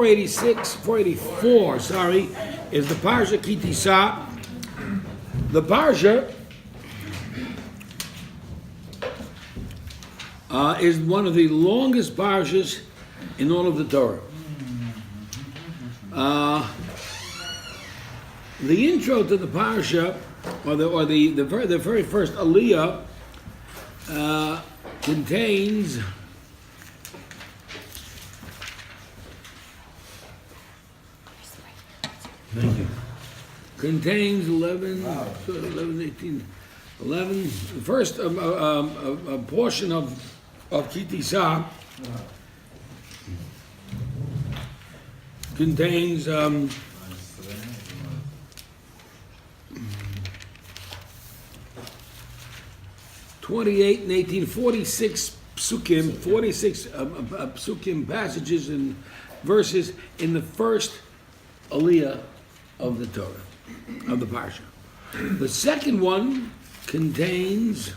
484, is the Parsha Ki Tisa. The Parsha is one of the longest Parshas in all of the Torah. The intro to the Parsha, or the very first Aliyah, contains contains 11, 18, 11. The first a portion of Ki Tisa contains 28 and 18, 46 psukim, 46 psukim passages and verses in the first Aliyah of the Torah, of the Parsha. The second one contains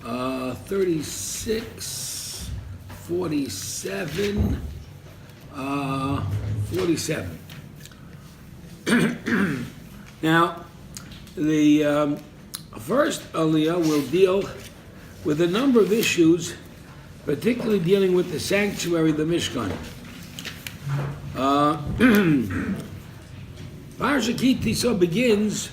36, 47, 47. Now, the first Aliyah will deal with a number of issues, particularly dealing with the sanctuary, the Mishkan. Parsha Ki Tisa begins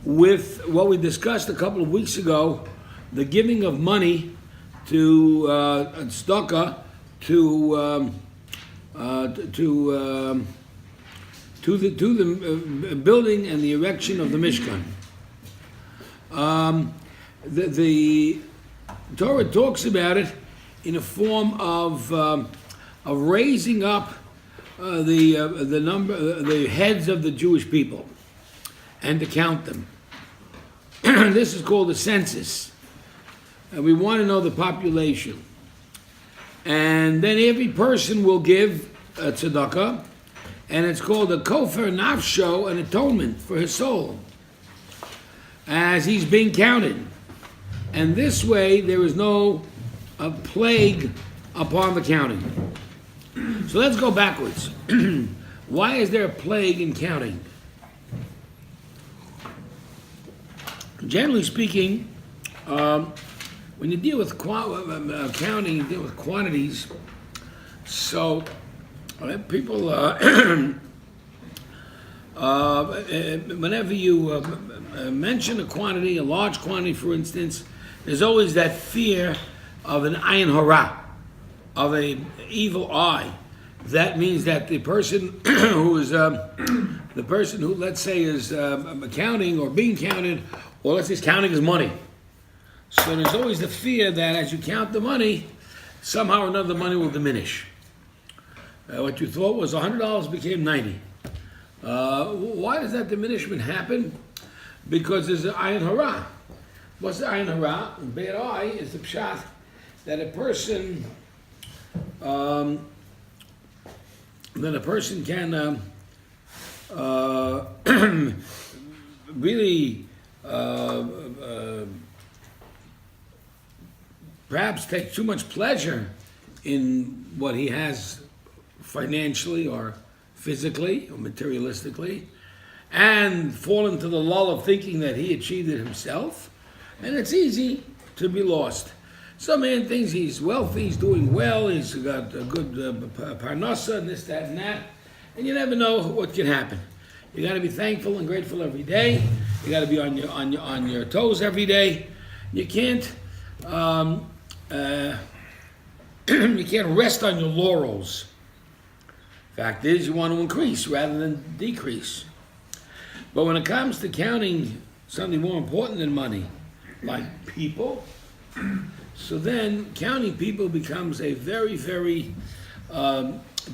with what we discussed a couple of weeks ago, the giving of money to tzedakah to the building and the erection of the Mishkan. The Torah talks about it in a form of raising up the heads of the Jewish people and to count them. This is called a census. And we want to know the population. And then every person will give a tzedakah, and it's called a kofer nafsho, an atonement for his soul, as he's being counted. And this way there is no plague upon the counting. So let's go backwards. Why is there a plague in counting? Generally speaking, when you deal with counting, you deal with quantities. So people, whenever you mention a quantity, a large quantity, for instance, there's always that fear of an ayin hara, of an evil eye. That means that the person who is the person who, let's say, is counting or being counted, or let's say is counting his money. So there's always the fear that as you count the money, somehow or another the money will diminish. What you thought was $100 became 90. Why does that diminishment happen? Because there's an ayin hara. What's the ayin hara? Bad eye is the pshat that a person can really perhaps take too much pleasure in what he has financially or physically or materialistically, and fall into the lull of thinking that he achieved it himself, and it's easy to be lost. Some man thinks he's wealthy, he's doing well, he's got a good parnasa and this, that, and that, and you never know what can happen. You got to be thankful and grateful every day. You got to be on your toes every day. You can't you can't rest on your laurels. Fact is, you want to increase rather than decrease. But when it comes to counting something more important than money, like people, so then counting people becomes a very, very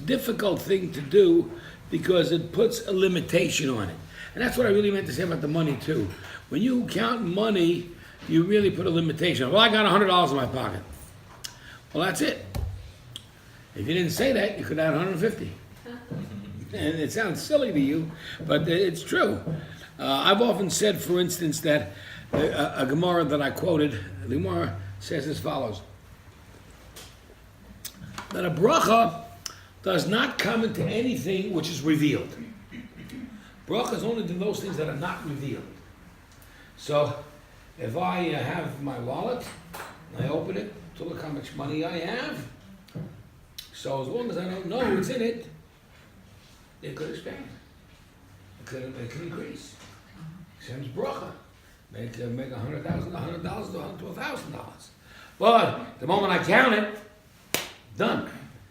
difficult thing to do, because it puts a limitation on it. And that's what I really meant to say about the money too. When you count money, you really put a limitation on it. Well, I got $100 in my pocket. Well, that's it. If you didn't say that, you could add 150. And it sounds silly to you, but it's true. I've often said, for instance, that a Gemara that I quoted, the Gemara says as follows. that a bracha does not come into anything which is revealed. Bracha is only in those things that are not revealed. So, if I have my wallet, and I open it to look how much money I have, so as long as I don't know what's in it, it could expand. It could increase. Hashem's bracha. Make $100,000 to $1,000. But the moment I count it, done.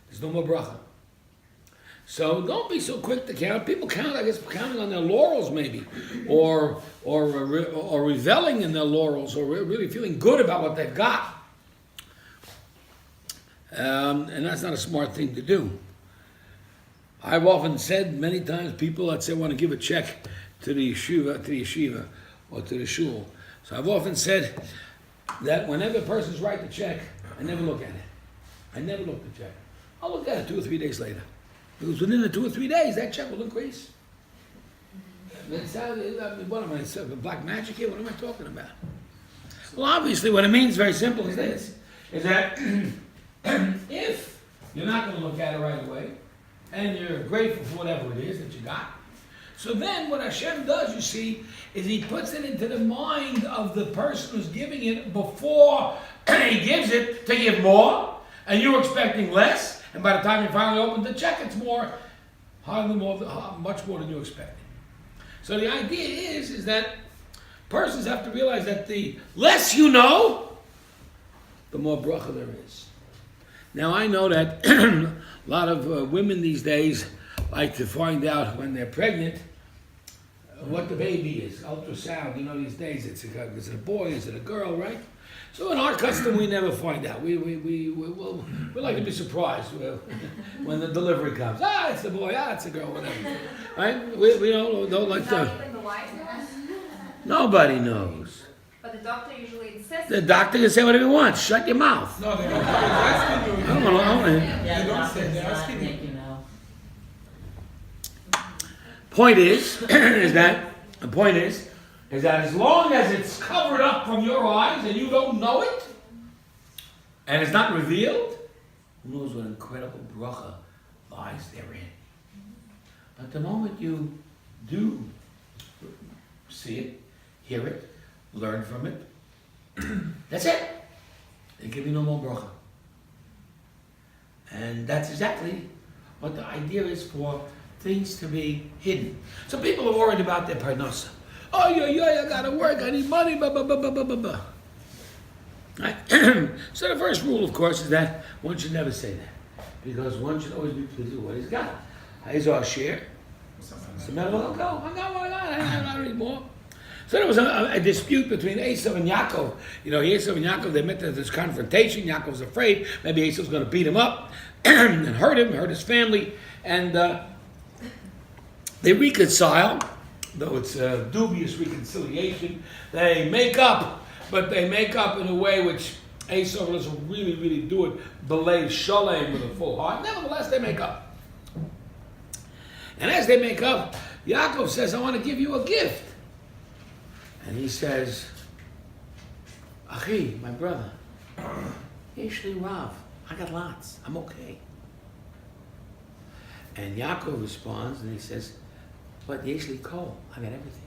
There's no more bracha. So don't be so quick to count. People count, I guess, counting on their laurels maybe, or reveling in their laurels, or really feeling good about what they've got. And that's not a smart thing to do. I've often said many times, people that say want to give a check to the yeshiva or to the shul. So I've often said that whenever a person's write the check, I never look at it. I never look at the check. I'll look at it 2 or 3 days later. Because within the 2 or 3 days, that check will increase. What am I, black magic here? What am I talking about? Well, obviously, what it means, very simple, is this. Is that if you're not going to look at it right away, and you're grateful for whatever it is that you got, so then what Hashem does, you see, is He puts it into the mind of the person who's giving it before He gives it to give more, and you're expecting less. And by the time you finally open the check, it's much more than you expected. So the idea is that persons have to realize that the less you know, the more bracha there is. Now I know that a lot of women these days like to find out when they're pregnant what the baby is. Ultrasound, these days is it a boy, is it a girl, right? So in our custom, we never find out. We like to be surprised when the delivery comes. It's the boy. It's the girl. Whatever. Right? We don't like to. Not even the wife knows? Nobody knows. But the doctor usually insists. The doctor can say whatever he wants. Shut your mouth. No, the doctor is asking you. I don't want to. They don't say. They're asking you. Point is that as long as it's covered up from your eyes and you don't know it, and it's not revealed, who knows what incredible bracha lies therein. But the moment you do see it, hear it, learn from it, that's it. There can be no more bracha. And that's exactly what the idea is for things to be hidden. So people are worried about their parnasa. Oh, I gotta work, I need money, blah, blah, blah, blah, blah, blah. Right? So the first rule, of course, is that one should never say that. Because one should always be pleased with what he's got. Here's our share. So I got what I got, I don't need more. So there was a dispute between Esau and Yaakov. Esau and Yaakov, they met this confrontation. Yaakov was afraid maybe Esau's going to beat him up and hurt his family. And they reconcile, though it's a dubious reconciliation. They make up, but they make up in a way which Esau doesn't really, really do it, belay shalom with a full heart. Nevertheless, they make up. And as they make up, Yaakov says, I want to give you a gift. And he says, Achi, my brother, Yeshli Rav, I got lots, I'm okay. And Yaakov responds and he says, but Yeshli Kol, I got everything.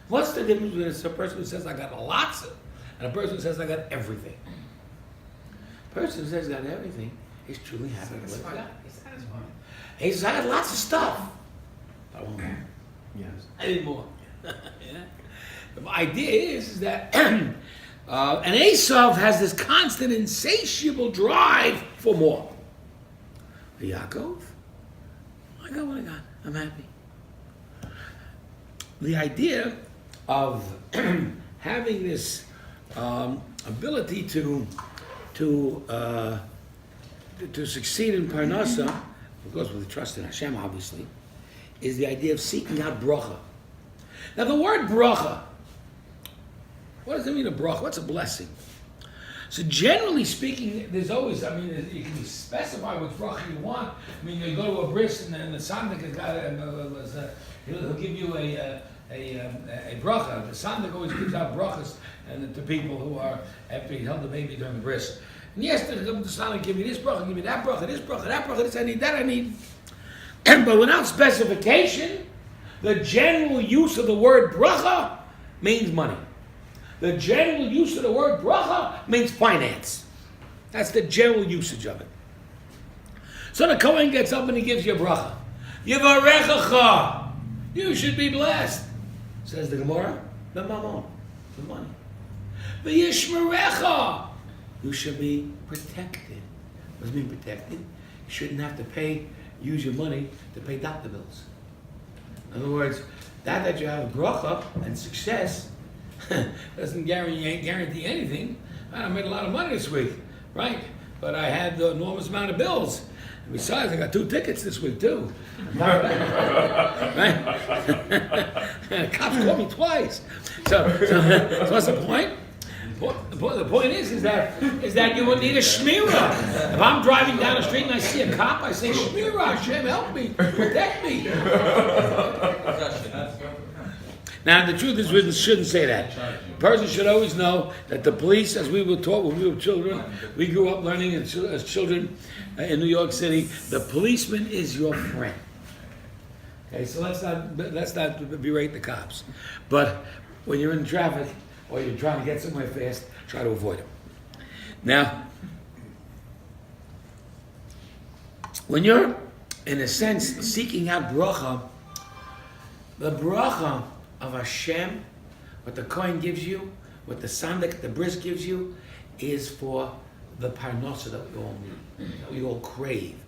What's the difference between a person who says I got lots and a person who says I got everything? A person who says I got everything is truly happy with what he got. He's satisfied. He says, I got lots of stuff. But I want more. Yes. I need more. Yeah. The idea is that and Esau has this constant insatiable drive for more. Yaakov, I got what I got. I'm happy. The idea of having this ability to succeed in parnasa, of course with trust in Hashem, obviously, is the idea of seeking out bracha. Now the word bracha, what does it mean, a bracha? What's a blessing? So generally speaking, there's always, you can specify which bracha you want. You go to a bris and the sandik has got he'll give you a bracha. The sandik always gives out brachas to people who are, after he held the baby during the bris. And yes, they come to Son and give me this bracha, give me that bracha, this bracha, that bracha, this I need, that I need. But without specification, the general use of the word bracha means money. The general use of the word bracha means finance. That's the general usage of it. So the Kohen gets up and he gives you a bracha. Yivarechacha. You should be blessed. Says the Gemara, the mammon, the money. V'yishmerecha. You should be protected. What does it mean protected? You shouldn't have to use your money to pay doctor bills. In other words, that you have bracha and success doesn't guarantee anything. I made a lot of money this week, right? But I had the enormous amount of bills. And besides, I got 2 tickets this week too. Right? The cops called me twice. So what's the point? The point is that you would need a shmirah. If I'm driving down the street and I see a cop, I say, shmirah, Hashem, help me, protect me. Now, the truth is, we shouldn't say that. A person should always know that the police, as we were taught when we were children, we grew up learning as children in New York City, the policeman is your friend. Okay, so let's not berate the cops. But when you're in traffic or you're trying to get somewhere fast, try to avoid them. Now, when you're, in a sense, seeking out bracha, the bracha of Hashem, what the Kohen gives you, what the Sandik, the Bris gives you, is for the parnasa that we all need, that we all crave,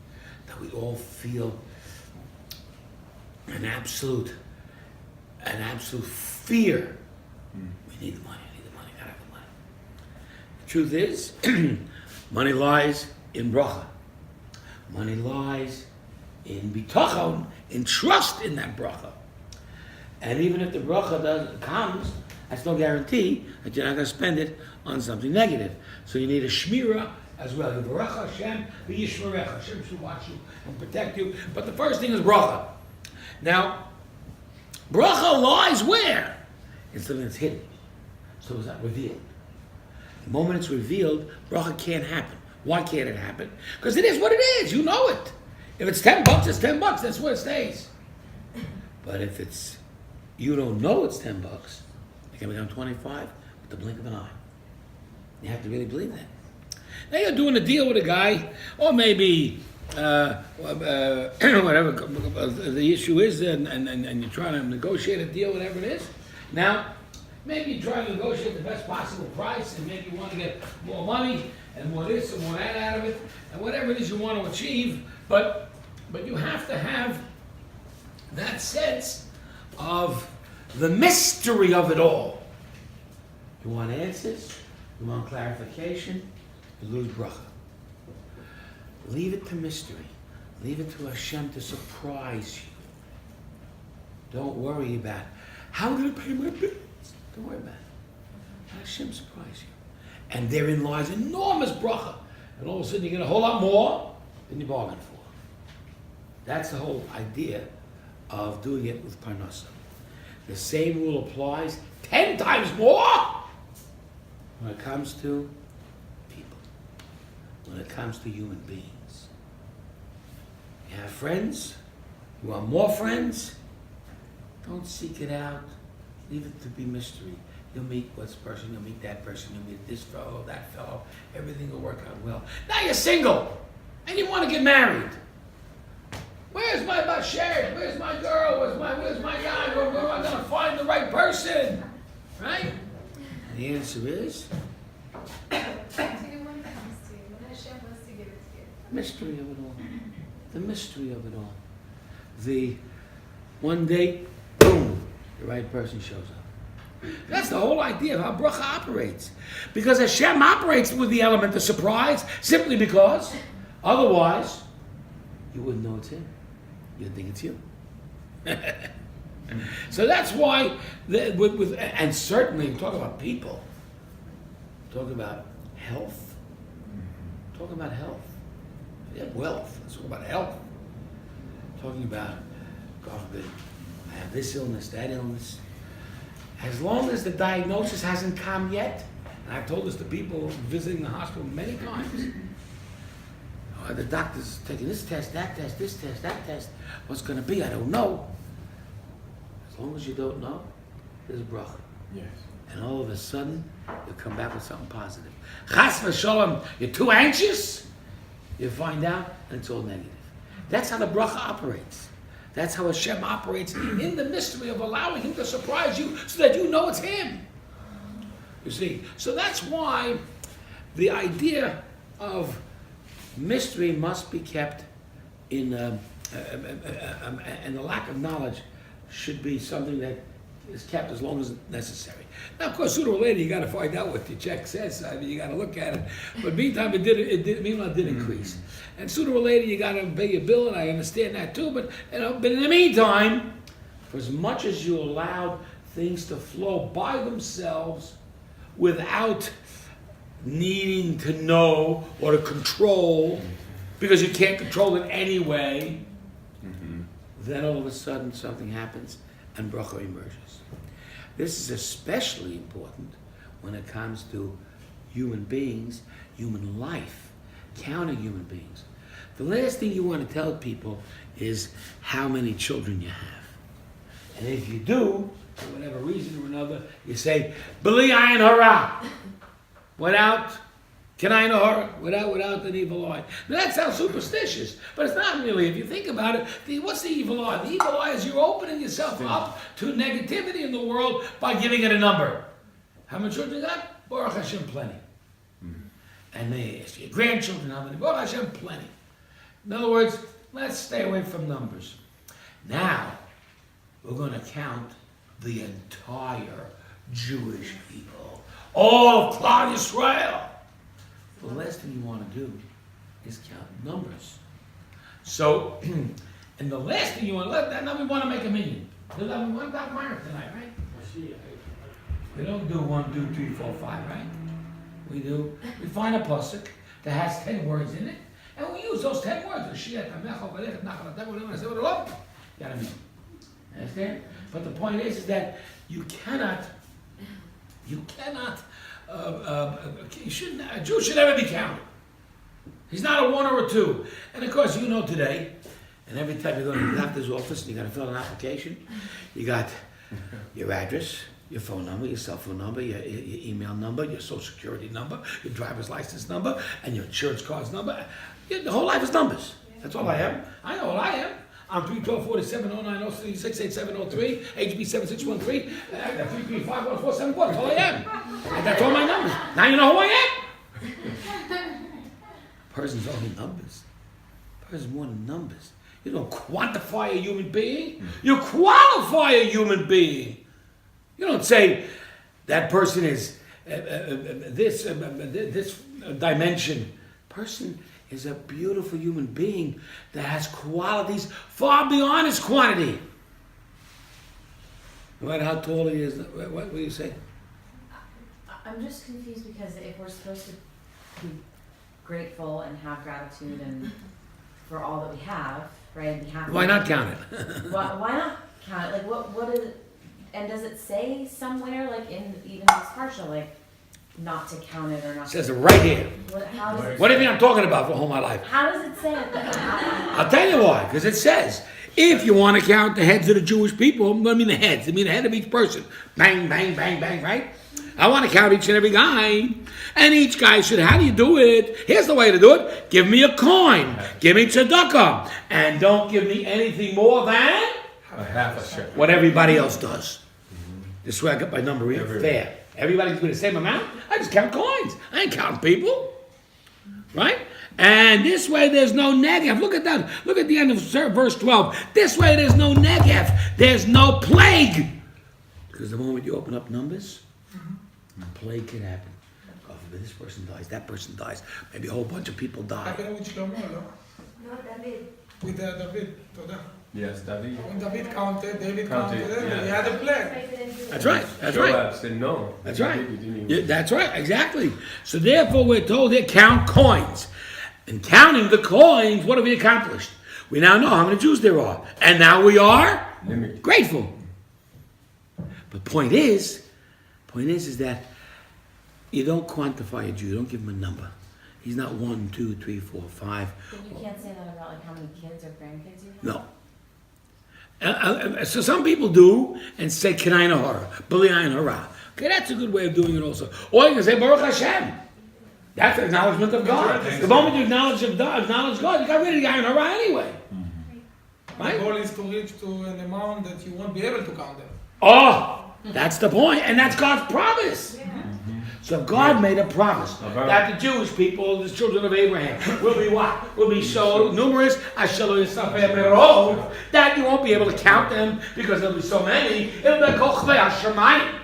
that we all feel an absolute fear. We need the money, gotta have the money. The truth is, money lies in bracha. Money lies in bitachon, in trust in that bracha. And even if the bracha comes, that's no guarantee that you're not going to spend it on something negative. So you need a shmirah as well. Yivarech Hashem, v'yishmerecha. Hashem should watch you and protect you. But the first thing is bracha. Now, bracha lies where? It's something that's hidden. So it's not revealed. The moment it's revealed, bracha can't happen. Why can't it happen? Because it is what it is. You know it. If it's $10, it's $10. That's where it stays. But if you don't know it's $10, it can become 25 with the blink of an eye. You have to really believe that. Now you're doing a deal with a guy, or maybe whatever the issue is, and you're trying to negotiate a deal, whatever it is. Now, maybe you try to negotiate the best possible price, and maybe you want to get more money, and more this, and more that out of it, and whatever it is you want to achieve, but you have to have that sense of the mystery of it all. You want answers, you want clarification, you lose bracha. Leave it to mystery. Leave it to Hashem to surprise you. Don't worry about how did I pay my bills. Don't worry about it. Let Hashem surprise you. And therein lies enormous bracha. And all of a sudden you get a whole lot more than you bargained for. That's the whole idea of doing it with parnasa. The same rule applies 10 times more when it comes to people, when it comes to human beings. You have friends, you want more friends, don't seek it out, leave it to be mystery. You'll meet this person, you'll meet that person, you'll meet this fellow, that fellow, everything will work out well. Now you're single, and you want to get married. Where's my basher? Where's my girl? Where's my guy? Where am I going to find the right person? Right? And the answer is When it comes to you, when Hashem wants to give it to you. mystery of it all. The mystery of it all. The one day, boom, the right person shows up. That's the whole idea of how bracha operates. Because Hashem operates with the element of surprise simply because otherwise you wouldn't know it's him. You'd think it's you. So that's why, and certainly talk about people, talk about health, talk about health. You have wealth, let's talk about health. Talking about, God forbid, I have this illness, that illness. As long as the diagnosis hasn't come yet, And I've told this to people visiting the hospital many times. The doctor's taking this test, that test, this test, that test. What's going to be? I don't know. As long as you don't know, there's a bracha. Yes. And all of a sudden, you'll come back with something positive. Chas v'shalom, you're too anxious, you find out, and it's all negative. That's how the bracha operates. That's how Hashem operates in the mystery of allowing Him to surprise you so that you know it's Him. You see? So that's why the idea of mystery must be kept in, and the lack of knowledge should be something that is kept as long as necessary. Now, of course, sooner or later you got to find out what your check says. I mean, you got to look at it. But meantime, it did increase, and sooner or later you got to pay your bill, and I understand that too. But but in the meantime, for as much as you allowed things to flow by themselves without needing to know or to control, because you can't control it anyway, then all of a sudden something happens and bracha emerges. This is especially important when it comes to human beings, human life, counting human beings. The last thing you want to tell people is how many children you have. And if you do, for whatever reason or another, you say, B'li ayin hara, without an evil eye. Now that sounds superstitious, but it's not really. If you think about it, what's the evil eye? The evil eye is you're opening yourself up to negativity in the world by giving it a number. How many children you got? Baruch Hashem, plenty. And they ask your grandchildren how many? Baruch Hashem, plenty. In other words, let's stay away from numbers. Now, we're going to count the entire Jewish people. All of Klal Yisrael. The last thing you want to do is count numbers. So, and the last thing you want to, now we want to make a million. We got minor tonight, right? We don't do 1, 2, 3, 4, 5, right? We find a pasuk that has 10 words in it, and we use those 10 words. You got a million. Understand? But the point is that you cannot, a Jew should never be counted. He's not a 1 or a 2. And of course, you know today, and every time you go to the doctor's office and you got to fill out an application, you got your address, your phone number, your cell phone number, your email number, your social security number, your driver's license number, and your insurance card's number. The whole life is numbers. That's all I am. I know what I am. I'm 312-47-09-06-8703, HB 7613, 335-1471. That's all I am. And that's all my numbers. Now you know who I am. Person's only numbers. Person's more than numbers. You don't quantify a human being. You qualify a human being. You don't say that person is this dimension. Person is a beautiful human being that has qualities far beyond his quantity. No matter how tall he is, what do you say? I'm just confused because if we're supposed to be grateful and have gratitude and for all that we have, right? And be happy. Why not count it? why not count it? Like what is it? And does it say somewhere, like in even this Parsha, like not to count it or not? It says it right here. How does What do you think I'm talking about for all my life? How does it say it then? I'll tell you why. Because it says, if you want to count the heads of the Jewish people, I mean the heads, I mean the head of each person. Bang, bang, bang, bang, right? I want to count each and every guy. And each guy should, how do you do it? Here's the way to do it. Give me a coin. Give me tzedakah. And don't give me anything more than A half a shekel. what everybody else does. This way I got my number real fair. Everybody's doing the same amount. I just count coins. I ain't counting people. Right? And this way there's no negative. Look at that. Look at the end of verse 12. This way there's no negative. There's no plague. Because the moment you open up numbers, a plague can happen. God forbid this person dies, that person dies. Maybe a whole bunch of people die. happened with Shlomo, no? No, David. With David, Toda. Yes, David. When David counted, David Counted, counted, yeah. he had a plan. That's right. That's right. Joab said no. That's right. He didn't even- Yeah, that's right, exactly. So therefore we're told here, count coins. And counting the coins, what have we accomplished? We now know how many Jews there are. And now we are You don't quantify a Jew. You don't give him a number. He's not 1, 2, 3, 4, 5. But you can't say that about like how many kids or grandkids you have? No. So some people do and say K'nayin Hara, B'li Ayin Hara. Okay, that's a good way of doing it also. Or you can say Baruch Hashem. That's the acknowledgement of God. The moment you acknowledge God, you got rid of the Ayin Hara anyway. The Right? goal is to reach to an amount that you won't be able to count them. Oh, that's the point. And that's God's promise. So God made a promise that the Jewish people, the children of Abraham, will be what? Will be so numerous that you won't be able to count them because there'll be so many. It'll be like Kochvei Hashemayim.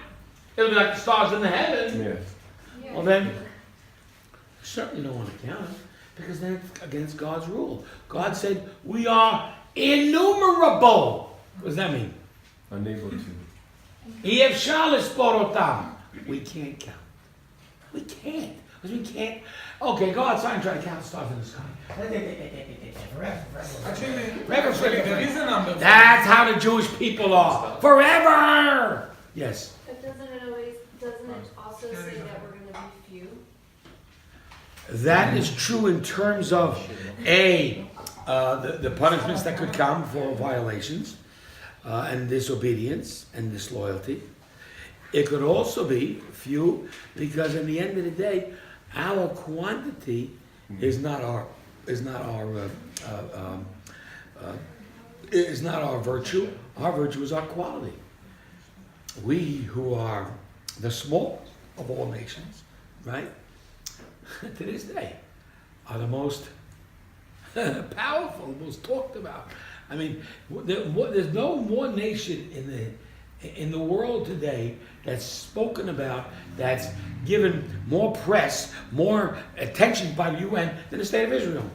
It'll be like the stars in the heavens. Yes. Well then, you certainly don't want to count them because then it's against God's rule. God said, we are innumerable. What does that mean? Unable to. We can't count. We can't. Because we can't. Okay, go outside and try to count the stars in the sky. Actually, there is a number. That's how the Jewish people are. Forever! Yes. But doesn't it also say that we're going to be few? That is true in terms of the punishments that could come for violations and disobedience and disloyalty. It could also be few because in the end of the day, our quantity is not our virtue. Our virtue is our quality. We who are the small of all nations, right? To this day, are the most powerful, the most talked about. I mean, there's no more nation in the world today that's spoken about, that's given more press, more attention by the UN than the state of Israel.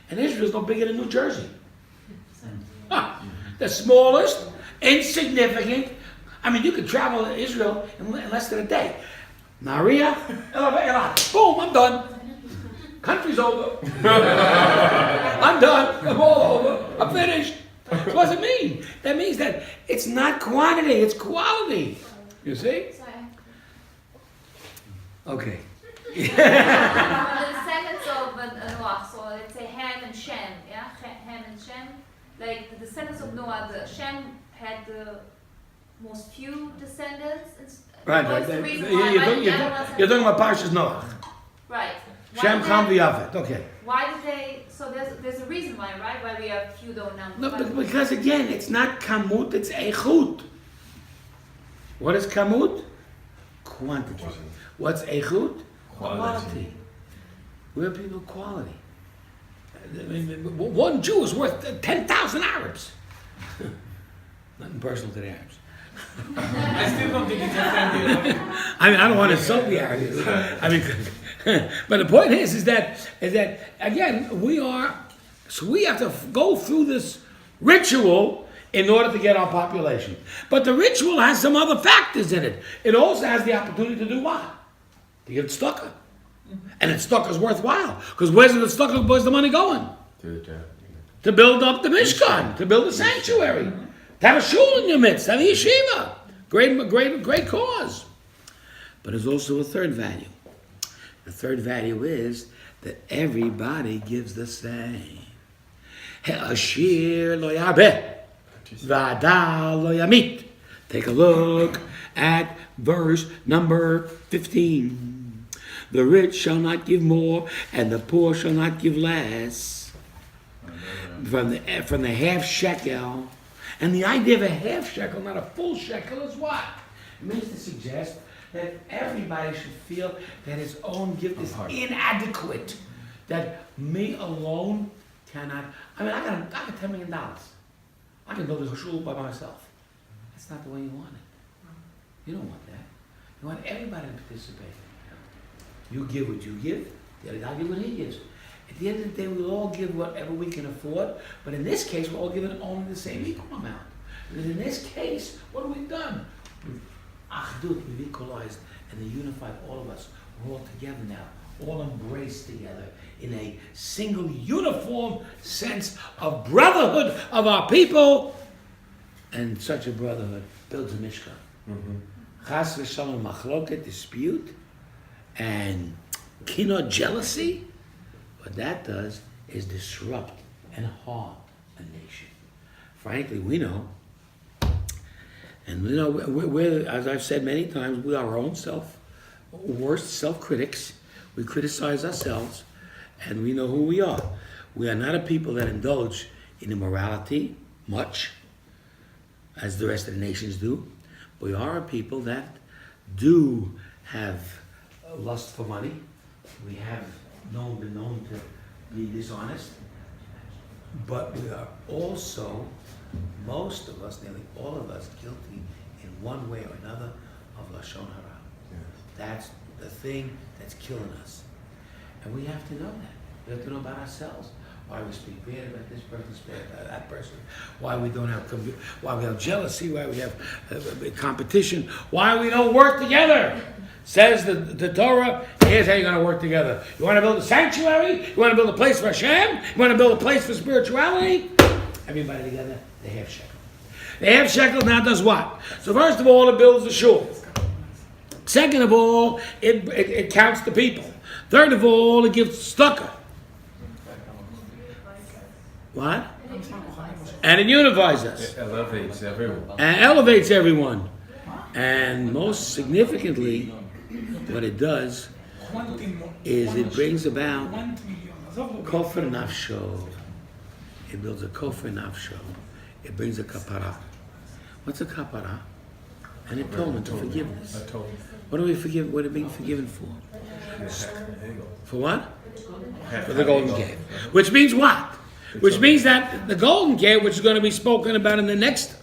And Israel's no bigger than New Jersey. The smallest, insignificant. I mean, you could travel to Israel in less than a day. Naria, Elat, boom, I'm done. Country's over. I'm done. I'm all over. I'm finished. What does it mean? That means that it's not quantity, it's quality. You see? Okay. The descendants of Noah, so let's say Ham and Shem, yeah? Ham and Shem. Like the descendants of Noah, Shem had the most few descendants. Right. What's the reason why You're talking about Parsha's Noah. Right. Shem, Ham, V'Yafet. Okay. Why did they? So there's a reason why, right? Why we have few though numbers. No, because again, it's not kamut, it's eichut. What is kamut? Quantity. What's eichut? Quality. We're people of quality. I mean, one Jew is worth 10,000 Arabs. Nothing personal to the Arabs. I still don't think it's offensive. I mean, I don't want to insult the Arabs. I mean, but the point is that again, we have to go through this ritual in order to get our population. But the ritual has some other factors in it. It also has the opportunity to do what? To give tzedakah. And tzedakah is worthwhile. Because where's the tzedakah? Where's the money going? To build up the Mishkan, to build a sanctuary, to have a shul in your midst, have a yeshiva. Great cause. But there's also a third value. The third value is that everybody gives the same. Ha'ashir lo yarbeh, v'adal lo yamit. Take a look at verse number 15. The rich shall not give more, and the poor shall not give less. From the half shekel. And the idea of a half shekel, not a full shekel, is what? It means to suggest that everybody should feel that his own gift is inadequate. That me alone cannot. I mean, I got $10 million. I can build a shul by myself. That's not the way you want it. You don't want that. You want everybody to participate. You give what you give, the other guy give what he gives. At the end of the day, we'll all give whatever we can afford, but in this case, we're all giving only the same equal amount. Because in this case, what have we done? We've equalized and they unified all of us. We're all together now, all embraced together in a single uniform sense of brotherhood of our people. And such a brotherhood builds a Mishkan. Chas v'shalom machloket, dispute, and kina, jealousy, what that does is disrupt and harm a nation. Frankly, we know, and you know, we're, as I've said many times, we are our own worst self-critics. We criticize ourselves, and we know who we are. We are not a people that indulge in immorality much, as the rest of the nations do. We are a people that do have lust for money. We have been known to be dishonest. But we are also, most of us, nearly all of us, guilty in one way or another of Lashon Hara. That's the thing that's killing us. And we have to know that. We have to know about ourselves. Why we speak bad about this person, bad about that person. Why we don't have, why we have jealousy, why we have competition, why we don't work together. Says the Torah, here's how you're going to work together. You want to build a sanctuary? You want to build a place for Hashem? You want to build a place for spirituality? Everybody together, they have shekel. They have shekel now does what? So first of all, it builds the shul. Second of all, it counts the people. Third of all, it gives tzedakah. What? And it unifies us. It elevates everyone. And elevates everyone. And most significantly, what it does is it brings about kofar nafsho. It builds a kofar nafsho. It brings a kapara. What's a kapara? An atonement, a forgiveness. What do we forgive? What are we being forgiven for? For what? For the golden calf. Which means what? Which means that the golden calf, which is going to be spoken about in the next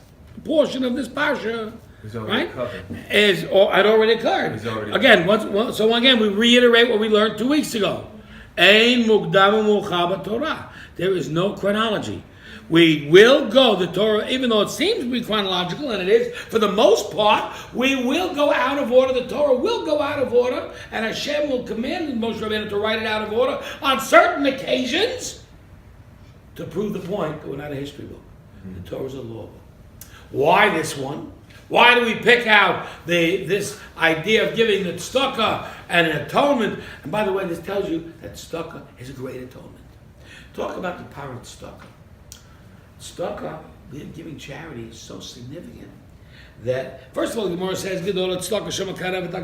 portion of this parsha, right? Had already occurred. So again, we reiterate what we learned 2 weeks ago. Ein mukdam u'muchar b'Torah. There is no chronology. We will go, the Torah, even though it seems to be chronological, and it is, for the most part, we will go out of order. The Torah will go out of order, and Hashem will command Moshe Rabbeinu to write it out of order on certain occasions to prove the point that we're not a history book. The Torah is a law book. Why this one? Why do we pick out this idea of giving the tzedakah and an atonement? And by the way, this tells you that tzedakah is a great atonement. Talk about the power of tzedakah. Tzedakah, giving charity, is so significant that, first of all, the Gemara says, "Gedol tzedakah shemakarev et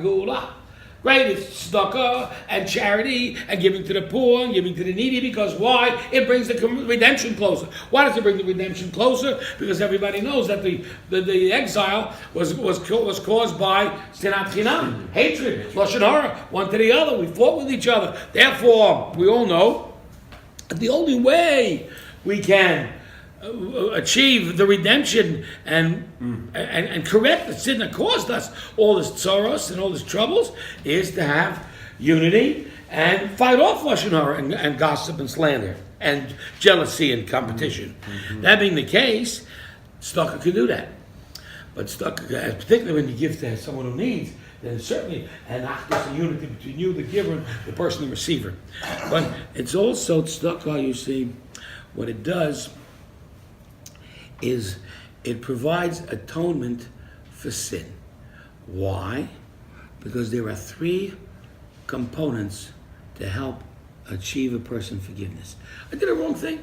Right, it's tzedakah and charity and giving to the poor and giving to the needy, because why? It brings the redemption closer. Why does it bring the redemption closer? Because everybody knows that the exile was caused by sinat chinam, hatred, lashon hara, one to the other. We fought with each other. Therefore, we all know that the only way we can achieve the redemption and correct the sin that caused us all this sorrows and all these troubles is to have unity and fight off lashon hara and gossip and slander and jealousy and competition. That being the case, tzedakah can do that. But tzedakah, particularly when you give to someone who needs, then certainly an achdus and unity between you, the giver, and the person, the receiver. But it's also tzedakah, you see, what it does is it provides atonement for sin. Why? Because there are 3 components to help achieve a person forgiveness. I did a wrong thing.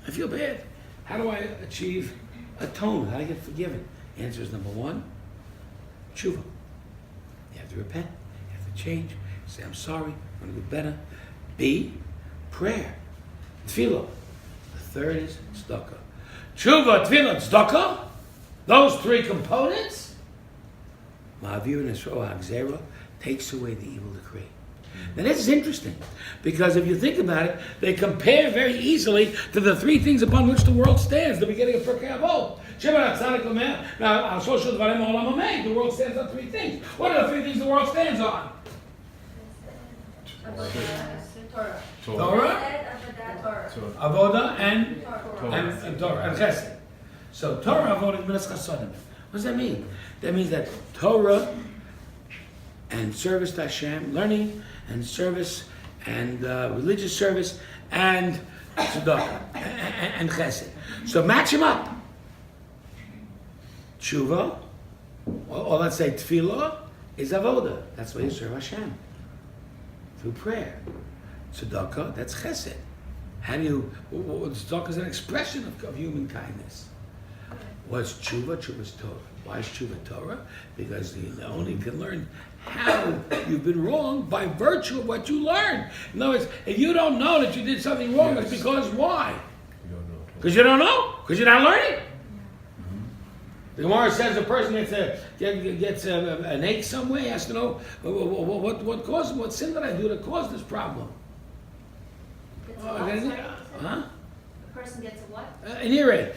I feel bad. How do I achieve atonement? How do I get forgiven? Answer is number 1, tshuvah. You have to repent. You have to change. Say, I'm sorry. I want to do better. B, prayer. Tfilah. The third is tzedakah. Tshuvah, tfilah, tzedakah, those 3 components, ma'avir nesro ha'gzera, takes away the evil decree. Now this is interesting, because if you think about it, they compare very easily to the 3 things upon which the world stands, the beginning of Pirkei Avot. The world stands on 3 things. What are the 3 things the world stands on? Torah, Avodah, and Torah, and Chesed. So Torah, Avodah, and Midas Chasadim. What does that mean? That means that Torah and service to Hashem, learning and service and religious service and tzedakah and Chesed. So match them up. Tshuvah, or let's say tfilah, is Avodah. That's why you serve Hashem. Through prayer. Tzedakah, that's chesed. How do you, tzedakah is an expression of human kindness. What's tshuvah? Tshuvah is Torah. Why is tshuvah Torah? Because you only can learn how you've been wrong by virtue of what you learned. In other words, if you don't know that you did something wrong, it's because why? You don't know. Because you don't know? Because you're not learning? The Gemara says a person gets an ache somewhere, he has to know what caused, what sin did I do that caused this problem? Gets a what? Sorry, Huh? the person gets a what? An earache.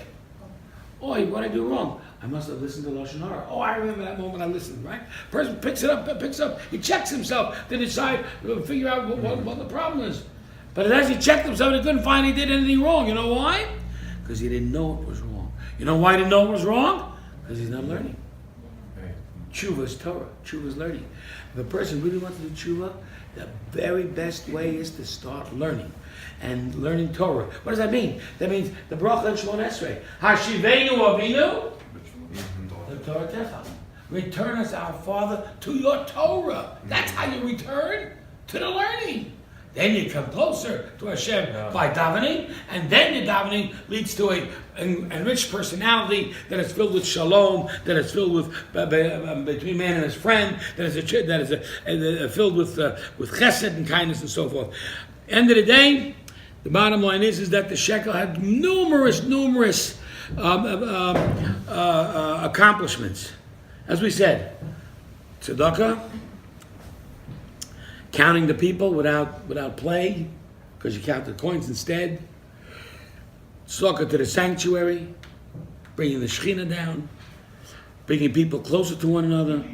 Oh, what did I do wrong? I must have listened to Lashon Hara. Oh, I remember that moment I listened, right? Person picks up, he checks himself to decide, figure out what the problem is. But as he checked himself, he couldn't find he did anything wrong. You know why? Because he didn't know it was wrong. You know why he didn't know it was wrong? Because he's not learning. Right. Tshuvah is Torah. Tshuvah is learning. If a person really wants to do tshuvah, the very best way is to start learning. And learning Torah. What does that mean? That means the bracha in Shemon Esrei. Hashivenu Avinu, the Torah Techa. Return us, our Father, to your Torah. That's how you return to the learning. Then you come closer to Hashem by davening, and then your davening leads to an enriched personality that is filled with shalom, that is filled with between man and his friend, that is filled with chesed and kindness and so forth. End of the day, the bottom line is that the shekel had numerous accomplishments. As we said, tzedakah, counting the people without plague, because you count the coins instead. Tzedakah to the sanctuary, bringing the Shekhinah down, bringing people closer to one another,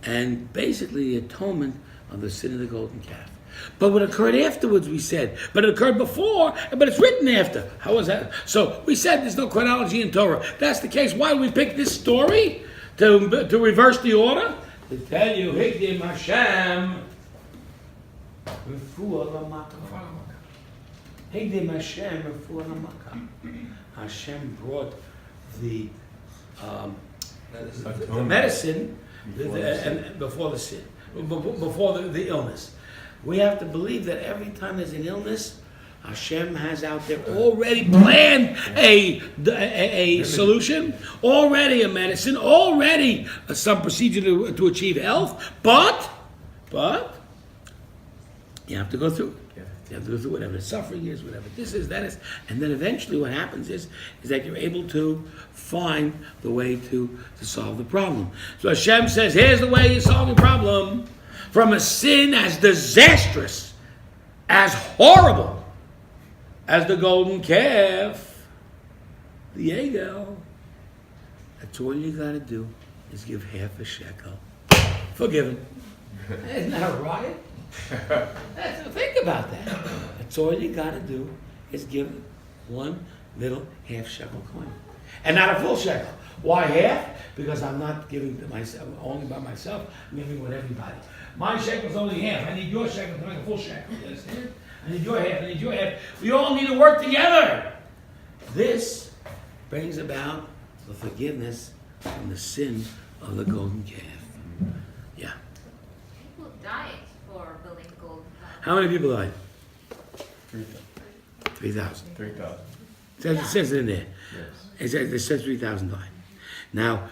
and basically the atonement of the sin of the golden calf. But what occurred afterwards, we said. But it occurred before, but it's written after. How was that? So we said there's no chronology in Torah. If that's the case, why do we pick this story? To reverse the order? To tell you, Higdim Hashem. Higdim Hashem. Hashem brought the medicine before the sin, before the illness. We have to believe that every time there's an illness, Hashem has out there already planned a solution, already a medicine, already some procedure to achieve health, but you have to go through it. You have to go through whatever the suffering is, whatever this is, that is, and then eventually what happens is that you're able to find the way to solve the problem. So Hashem says, here's the way you solve the problem. From a sin as disastrous, as horrible as the golden calf, the ego, that's all you got to do is give half a shekel. Forgiven. Isn't that a riot? Think about that. That's all you got to do is give one little half shekel coin. And not a full shekel. Why half? Because I'm not giving to myself, only by myself, I'm giving with everybody. My shekel is only half. I need your shekel to make a full shekel. You understand? I need your half. I need your half. We all need to work together. This brings about the forgiveness from the sin of the golden calf. Yeah. People died for building the golden calf. How many people died? 3,000. 3,000. 3,000. It says it in there. Yes. It says 3,000 died. Now,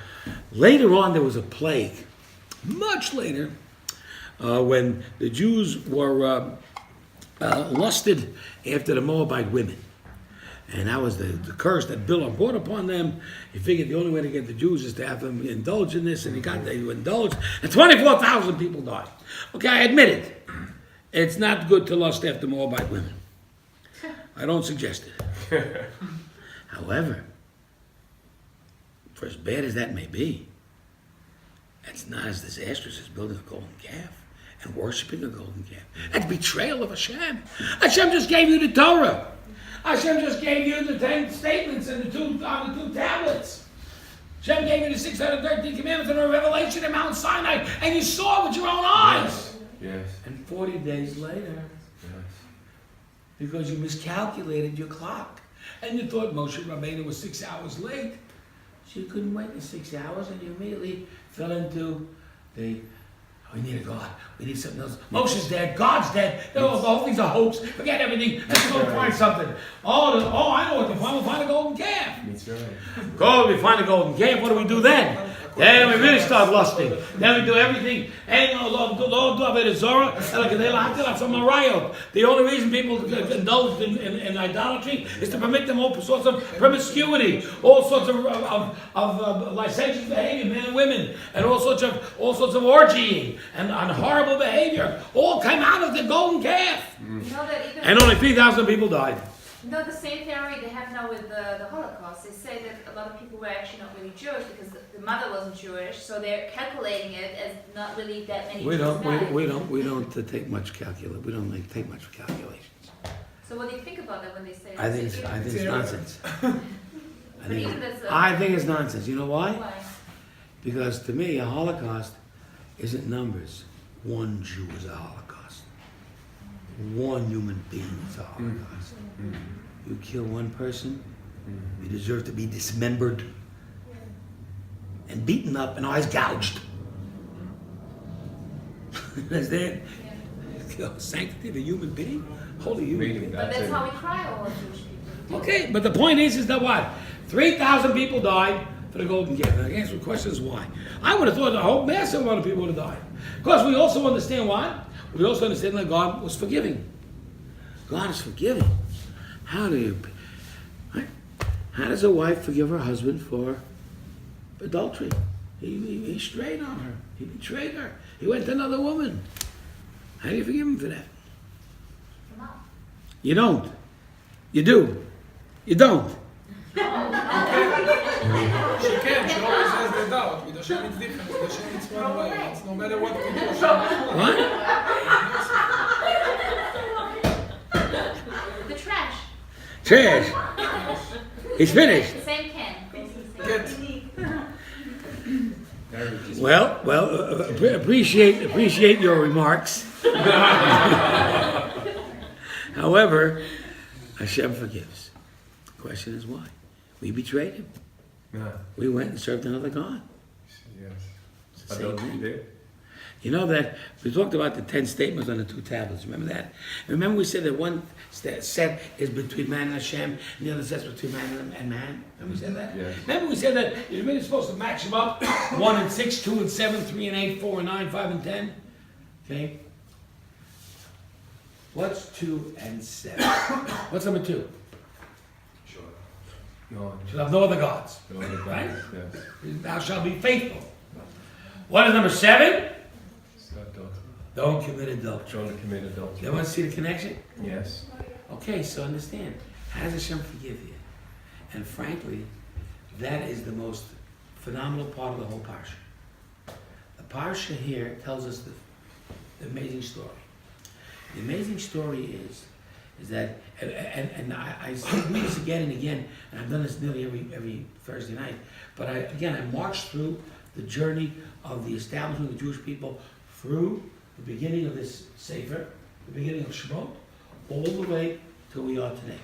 later on there was a plague. Much later, when the Jews were lusted after the Moabite women. And that was the curse that Bilam brought upon them. He figured the only way to get the Jews is to have them indulge in this, and they indulged, and 24,000 people died. Okay, I admit it. It's not good to lust after Moabite women. I don't suggest it. However, for as bad as that may be, it's not as disastrous as building a golden calf and worshiping a golden calf. That's betrayal of Hashem. Hashem just gave you the Torah. Hashem just gave you the 10 statements and on the 2 tablets. Hashem gave you the 613 commandments and a revelation at Mount Sinai, and you saw with your own eyes. Yes. And 40 days later, because you miscalculated your clock, and you thought Moshe Rabbeinu was 6 hours late, so you couldn't wait the 6 hours, and you immediately fell into the We need a God. We need something else. Moshe's dead. God's dead. The whole thing's a hoax. Forget everything. Let's go find something. I know what to find. We'll find a golden calf. Mitzvah. Go, we find a golden calf. What do we do then? Then we really start lusting. Then we do everything. The only reason people indulge in idolatry is to permit them all sorts of promiscuity, all sorts of licentious behavior, men and women, and all sorts of orgying and horrible behavior. All came out of the golden calf. You know that even And only 3,000 people died. you know the same theory they have now with the Holocaust. They say that a lot of people were actually not really Jewish because the mother wasn't Jewish, so they're calculating it as not really that many We Jews don't died. take much calculation. We don't take much calculations. So what do you think about that when they say I think that? it's nonsense. I I think it's nonsense. You know why? Why? Because to me, a Holocaust isn't numbers. One Jew is a Holocaust. One human being is a Holocaust. You kill one person, you deserve to be dismembered and beaten up and eyes gouged. Understand? Sanctity of a human being? Holy human being. But that's how we cry all Jewish people. Okay, but the point is that what? 3,000 people died for the golden calf. Now, the answer to the question is why. I would have thought a whole massive amount of people would have died. Of course, we also understand what? We also understand that God was forgiving. God is forgiving. How does a wife forgive her husband for adultery? He strayed on her. He betrayed her. He went to another woman. How do you forgive him for that? Come on. You don't. You do. You don't. She can. She always has the doubt. With Hashem it's different. With Hashem it's one way. It's no matter what we do. What? The trash. Trash. He's finished. The same can. Good. Well, appreciate your remarks. However, Hashem forgives. The question is why? We betrayed him. Yeah. We went and served another God. Yes. It's the same Adultery thing. there. You know that we talked about the 10 statements on the 2 tablets. Remember that? Remember we said that one set is between man and Hashem, and the other set's between man and man. Remember we said that? Yes. Remember we said that you're really supposed to match them up: 1 and 6, 2 and 7, 3 and 8, 4 and 9, 5 and 10. Okay. What's 2 and 7? What's number 2? No. Shall have no other gods. No other gods, Right? Yes. Thou shalt be faithful. What is number 7? It's adultery. Don't commit adultery. Don't commit adultery. You want to see the connection? Yes. Okay, so understand. How does Hashem forgive you? And frankly, that is the most phenomenal part of the whole Parsha. The Parsha here tells us the amazing story. The amazing story is that, and I do this again and again, and I've done this nearly every Thursday night, but I marched through the journey of the establishment of the Jewish people through the beginning of this Sefer, the beginning of Shabbat, all the way to where we are today.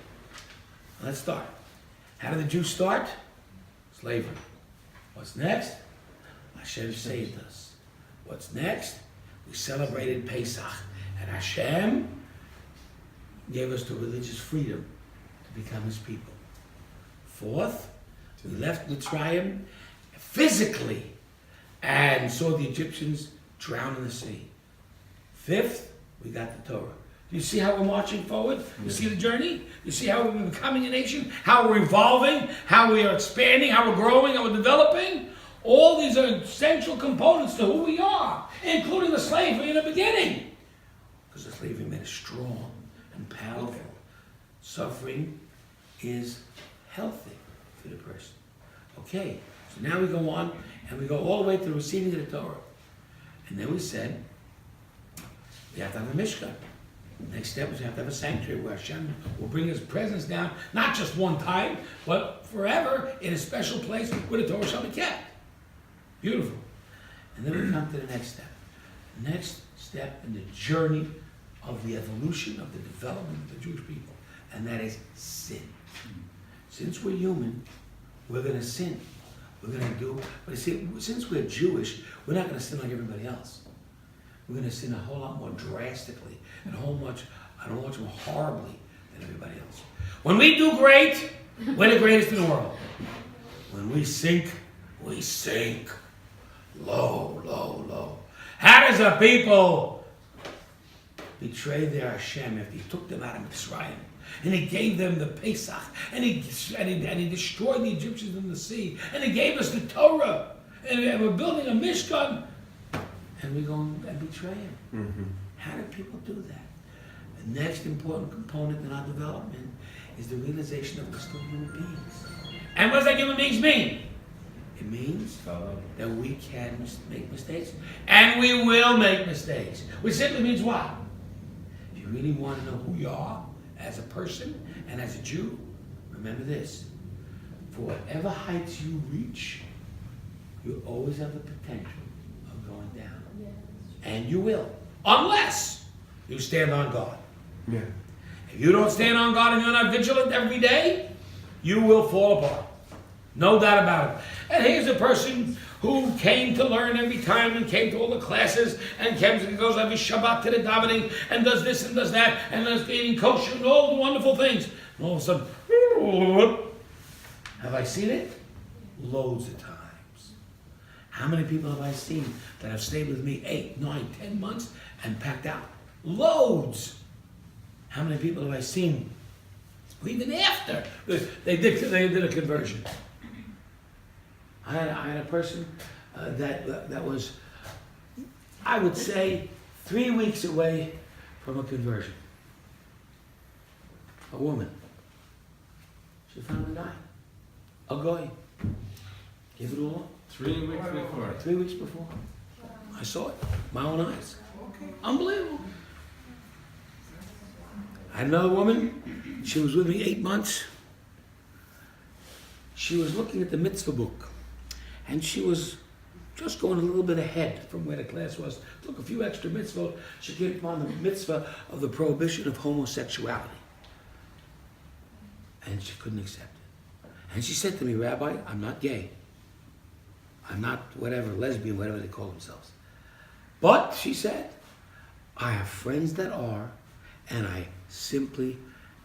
Let's start. How did the Jews start? Slavery. What's next? Hashem saved us. What's next? We celebrated Pesach, and Hashem gave us the religious freedom to become his people. Fourth, we left Mitzrayim physically and saw the Egyptians drown in the sea. Fifth, we got the Torah. Do you see how we're marching forward? You see the journey? You see how we're becoming a nation? How we're evolving? How we are expanding? How we're growing? How we're developing? All these are essential components to who we are, including the slavery in the beginning. Because the slavery made us strong and powerful. Suffering is healthy for the person. Okay, so now we go on and we go all the way to the receiving of the Torah. And then we said, we have to have a Mishkan. Next step is we have to have a sanctuary where Hashem will bring his presence down, not just one time, but forever in a special place where the Torah shall be kept. Beautiful. And then we come to the next step. Next step in the journey of the evolution of the development of the Jewish people. And that is sin. Since we're human, we're going to sin. We're going to do, but you see, since we're Jewish, we're not going to sin like everybody else. we're going to sin a whole lot more drastically and a whole much more horribly than everybody else. When we do great, we're the greatest in the world. When we sink low, low, low. How does a people betray their Hashem after he took them out of Mitzrayim? And he gave them the Pesach, and he destroyed the Egyptians in the sea, and he gave us the Torah, and we're building a Mishkan, and we go and betray him. Mm-hmm. How do people do that? The next important component in our development is the realization that we're still human beings. And what does that human beings mean? It means that we can make mistakes, and we will make mistakes. Which simply means what? If you really want to know who you are as a person and as a Jew, remember this. For whatever heights you reach, you always have the potential of going down. And you will, unless you stand on God. Yeah. If you don't stand on God and you're not vigilant every day, you will fall apart. No doubt about it. And here's a person who came to learn every time and came to all the classes and goes every Shabbat to the davening and does this and does that and is eating kosher and all the wonderful things. And all of a sudden, have I seen it? Loads of times. How many people have I seen that have stayed with me 8, 9, 10 months and packed out? Loads. How many people have I seen even after they did a conversion? I had a person that was, I would say, 3 weeks away from a conversion. A woman. She found a guy. A guy. Give it all. 3 weeks before. 3 weeks before. I saw it. My own eyes. Unbelievable. I had another woman. She was with me 8 months. She was looking at the Mitzvah book. And she was just going a little bit ahead from where the class was. Took a few extra mitzvot. She came upon the mitzvah of the prohibition of homosexuality. And she couldn't accept it. And she said to me, Rabbi, I'm not gay. I'm not whatever, lesbian, whatever they call themselves. But, she said, I have friends that are, and I simply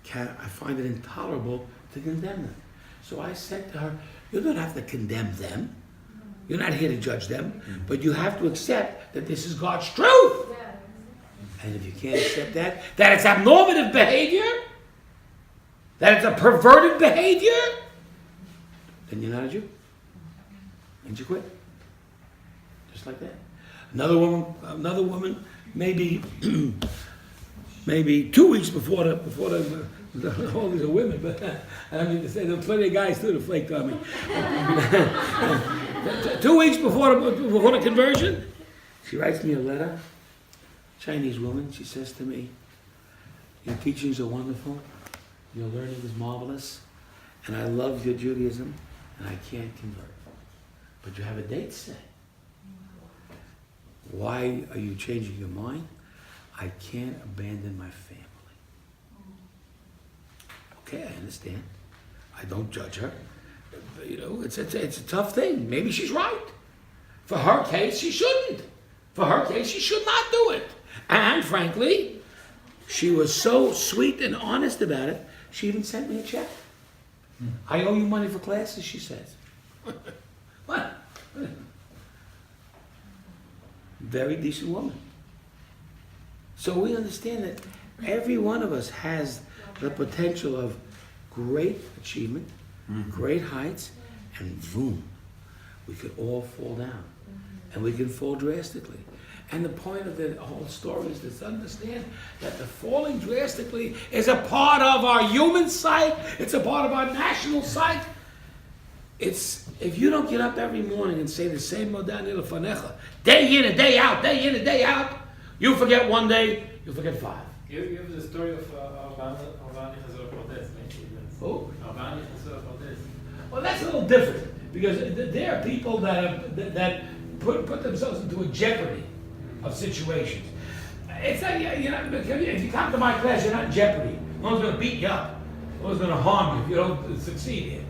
can't, I find it intolerable to condemn them. So I said to her, you don't have to condemn them. You're not here to judge them, but you have to accept that this is God's truth. And if you can't accept that it's abnormative behavior, that it's a perverted behavior, then you're not a Jew. And you quit. Just like that. Another woman, maybe 2 weeks before all these are women, but I don't mean to say there are plenty of guys too that flaked on me. 2 weeks before the conversion, she writes me a letter. Chinese woman. She says to me, your teachings are wonderful, your learning is marvelous, and I love your Judaism, and I can't convert. But you have a date set. Why are you changing your mind? I can't abandon my family. Okay, I understand. I don't judge her. You know, it's a tough thing. Maybe she's right. For her case, she shouldn't. For her case, she should not do it. And frankly, she was so sweet and honest about it, she even sent me a check. I owe you money for classes, she says. What? Very decent woman. So we understand that every one of us has the potential of great achievement, great heights, and boom, we could all fall down. And we can fall drastically. And the point of the whole story is to understand that the falling drastically is a part of our human psyche, it's a part of our national psyche. It's, if you don't get up every morning and say the same modani lefanecha, day in and day out, day in and day out, you forget one day, you forget 5. You have the story of Arbani Chazor Cortez, Who? Arbani Chazor Cortez. Well, that's a little different, because there are people that put themselves into a jeopardy of situations. It's like, you know, if you come to my class, you're not in jeopardy. No one's going to beat you up. No one's going to harm you if you don't succeed here.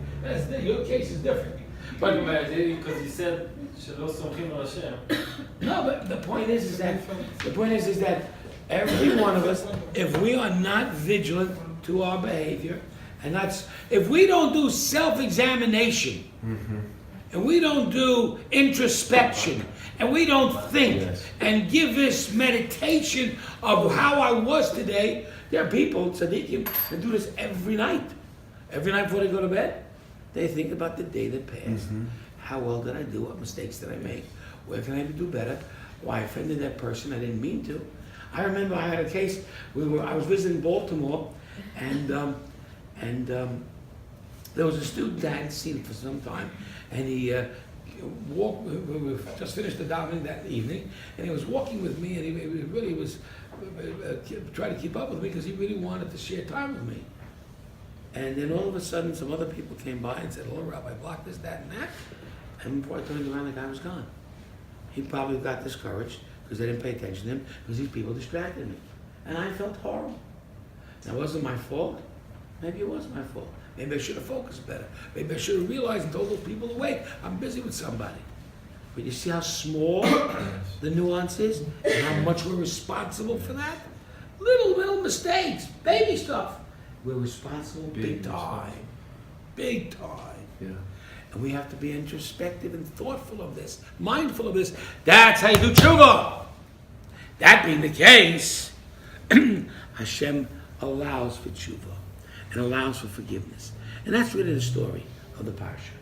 Your case is different. But because you said שלא סומכים על השם. No, but the point is that every one of us, if we are not vigilant to our behavior, and that's if we don't do self-examination, and we don't do introspection, and we don't think and give this meditation of how I was today. There are people, tzaddikim, that do this every night. Every night before they go to bed, they think about the day that passed. How well did I do? What mistakes did I make? Where can I do better? Why I offended that person? I didn't mean to. I remember I had a case. I was visiting Baltimore, and there was a student I hadn't seen for some time, and he walked. We just finished the davening that evening, and he was walking with me, and he really was trying to keep up with me because he really wanted to share time with me. And then all of a sudden, some other people came by and said, "Hello, Rabbi Block, this, that, and that." And before I turned around, the guy was gone. He probably got discouraged because they didn't pay attention to him because these people distracted me. And I felt horrible. That wasn't my fault. Maybe it was my fault. Maybe I should have focused better. Maybe I should have realized and told those people to wait. I'm busy with somebody. But you see how small the nuance is and how much we're responsible for that? Little mistakes, baby stuff. We're responsible big time. Big time. Yeah. And we have to be introspective and thoughtful of this, mindful of this. That's how you do tshuvah. That being the case, Hashem allows for tshuvah and allows for forgiveness. And that's really the story of the Parsha.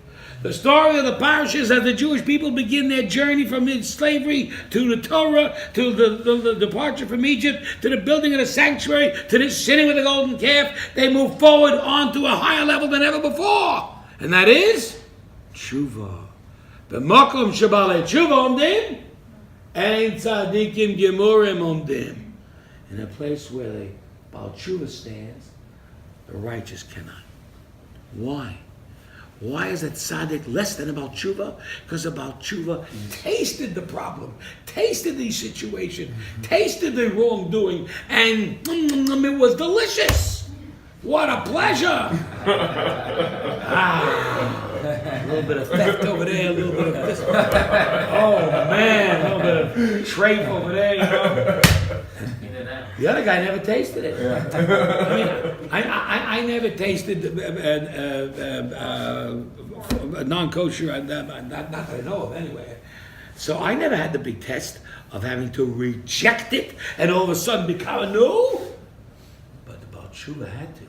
The story of the Parsha is that the Jewish people begin their journey from slavery to the Torah, to the departure from Egypt, to the building of the sanctuary, to the sitting with the golden calf. They move forward on to a higher level than ever before. And that is tshuvah. B'makom shebalei tshuvah omdim, ein tzadikim gemurim omdim. In a place where the Baal Tshuvah stands, the righteous cannot. Why? Why is a tzaddik less than a Baal Tshuvah? Because a Baal Tshuvah tasted the problem, tasted the situation, tasted the wrongdoing, and it was delicious. What a pleasure! A little bit of theft over there, a little bit of this. Oh man, a little bit of trafe over there, you know. The other guy never tasted it. I mean, I never tasted non-kosher, not that I know of anyway. So I never had the big test of having to reject it and all of a sudden become a new. But the Baal Tshuvah had to.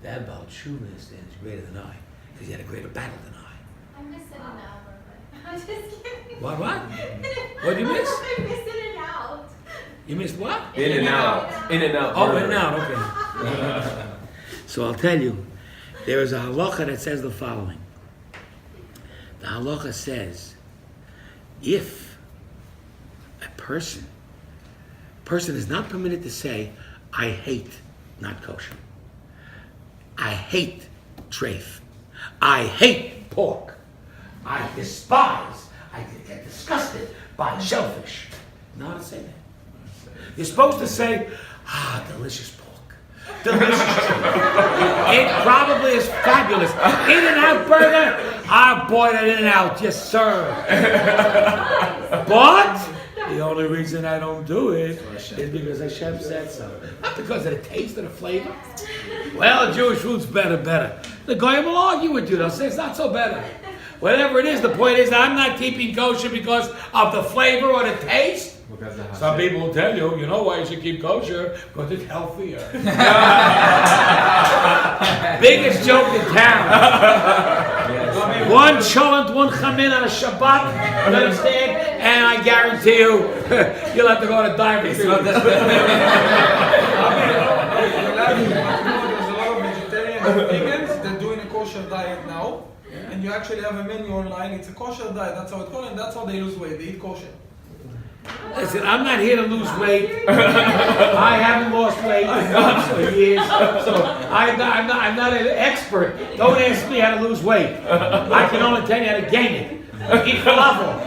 That Baal Tshuvah is greater than I, because he had a greater battle than I. I missed it an hour, but I'm just kidding. What? What did you miss? I missed it an out. You missed what? In and out. In and out. Oh, in and out, okay. So I'll tell you, there is a halacha that says the following. The halacha says, if a person is not permitted to say, I hate not kosher. I hate treif. I hate pork. I despise, I get disgusted by shellfish. Not to say that. You're supposed to say, delicious pork. Delicious treif. It probably is fabulous. In-N-Out burger, boy, that In-N-Out, yes sir. But the only reason I don't do it is because Hashem said so. Not because of the taste or the flavor. Well, Jewish food's better. The Goyim will argue with you. They'll say it's not so better. Whatever it is, the point is that I'm not keeping kosher because of the flavor or the taste. Some people will tell you, you know why you should keep kosher? Because it's healthier. Biggest joke in town. One cholent, one chamin on a Shabbat, you understand? And I guarantee you, you'll have to go to diving school. There's a lot of vegetarians and vegans that are doing a kosher diet now. And you actually have a menu online, it's a kosher diet, that's how it's called, and that's how they lose weight, they eat kosher. Listen, I'm not here to lose weight. I haven't lost weight in months or years, so I'm not an expert. Don't ask me how to lose weight. I can only tell you how to gain it. Eat falafel.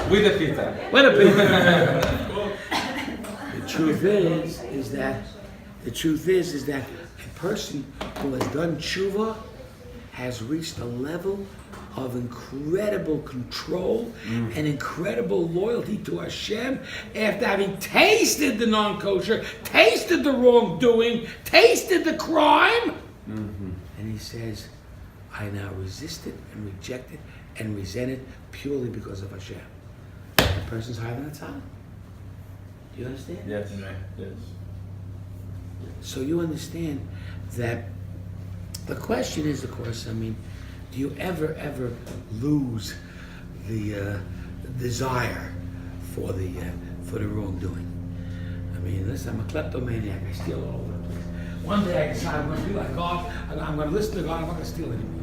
With a pizza. With a pizza. The truth is that a person who has done tshuvah has reached a level of incredible control and incredible loyalty to Hashem after having tasted the non-kosher, tasted the wrongdoing, tasted the crime. And he says, I now resist it and reject it and resent it purely because of Hashem. The person's higher than a tzaddik. Do you understand? Yes. Yes. So you understand that the question is, of course, I mean, do you ever lose the desire for the wrongdoing? I mean, listen, I'm a kleptomaniac. I steal all over the place. One day I decide I'm going to be like God. I'm going to listen to God. I'm not going to steal anymore.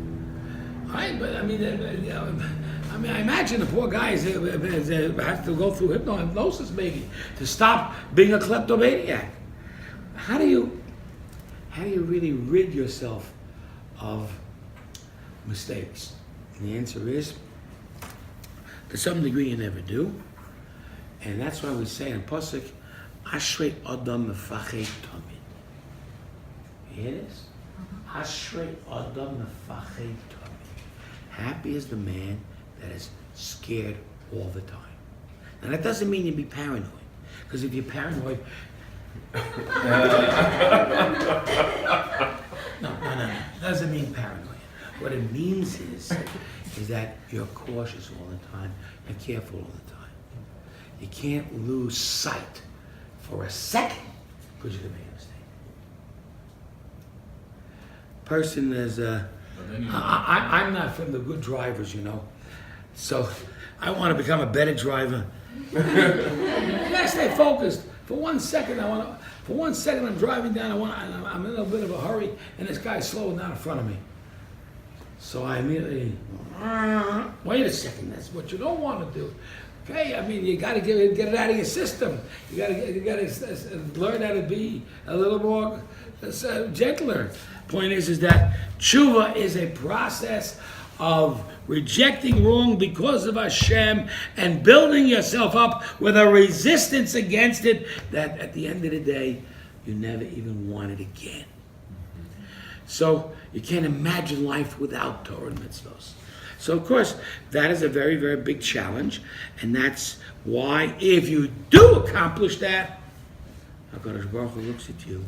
Right? But I mean, I imagine the poor guy has to go through hypnosis maybe to stop being a kleptomaniac. How do you really rid yourself of mistakes? And the answer is, to some degree you never do. And that's why we say in Pasuk, Ashrei Adam Mefached Tamid. You hear this? Ashrei Adam Mefached Tamid. Happy is the man that is scared all the time. Now that doesn't mean you be paranoid. Because if you're paranoid, no. Doesn't mean paranoia. What it means is that you're cautious all the time and careful all the time. You can't lose sight for a second because you can make a mistake. Person is I'm not from the good drivers, you know. So I want to become a better driver. You gotta stay focused. For 1 second, I'm driving down. I'm in a bit of a hurry, and this guy's slowing down in front of me. So I immediately, wait a second. That's what you don't want to do. Okay, I mean, you got to get it out of your system. You got to learn how to be a little more gentler. Point is that tshuvah is a process of rejecting wrong because of Hashem and building yourself up with a resistance against it that at the end of the day, you never even want it again. So you can't imagine life without Torah and mitzvahs. So of course, that is a very, very big challenge. And that's why if you do accomplish that, HaKadosh Baruch Hu looks at you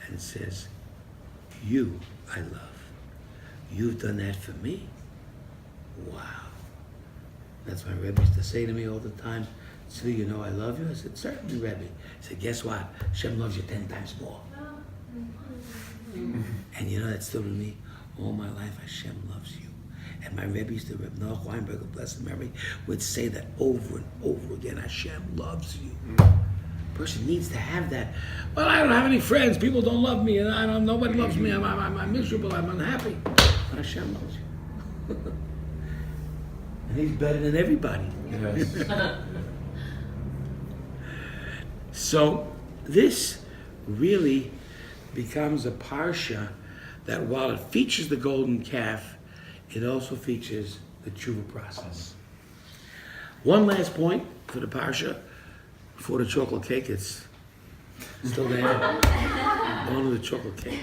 and says, you I love. You've done that for me. Wow. That's my Rebbe used to say to me all the time, so you know I love you? I said, certainly, Rebbe. He said, guess what? Hashem loves you 10 times more. And you know that's still to me. All my life, Hashem loves you. And my Rebbe used to, Reb Noach Weinberger, blessed memory, would say that over and over again, Hashem loves you. Person needs to have that. Well, I don't have any friends. People don't love me. And nobody loves me. I'm miserable. I'm unhappy. But Hashem loves you. And he's better than everybody. Yes. So this really becomes a parsha that while it features the golden calf, it also features the tshuvah process. One last point for the parsha before the chocolate cake. It's still there. Only the chocolate cake.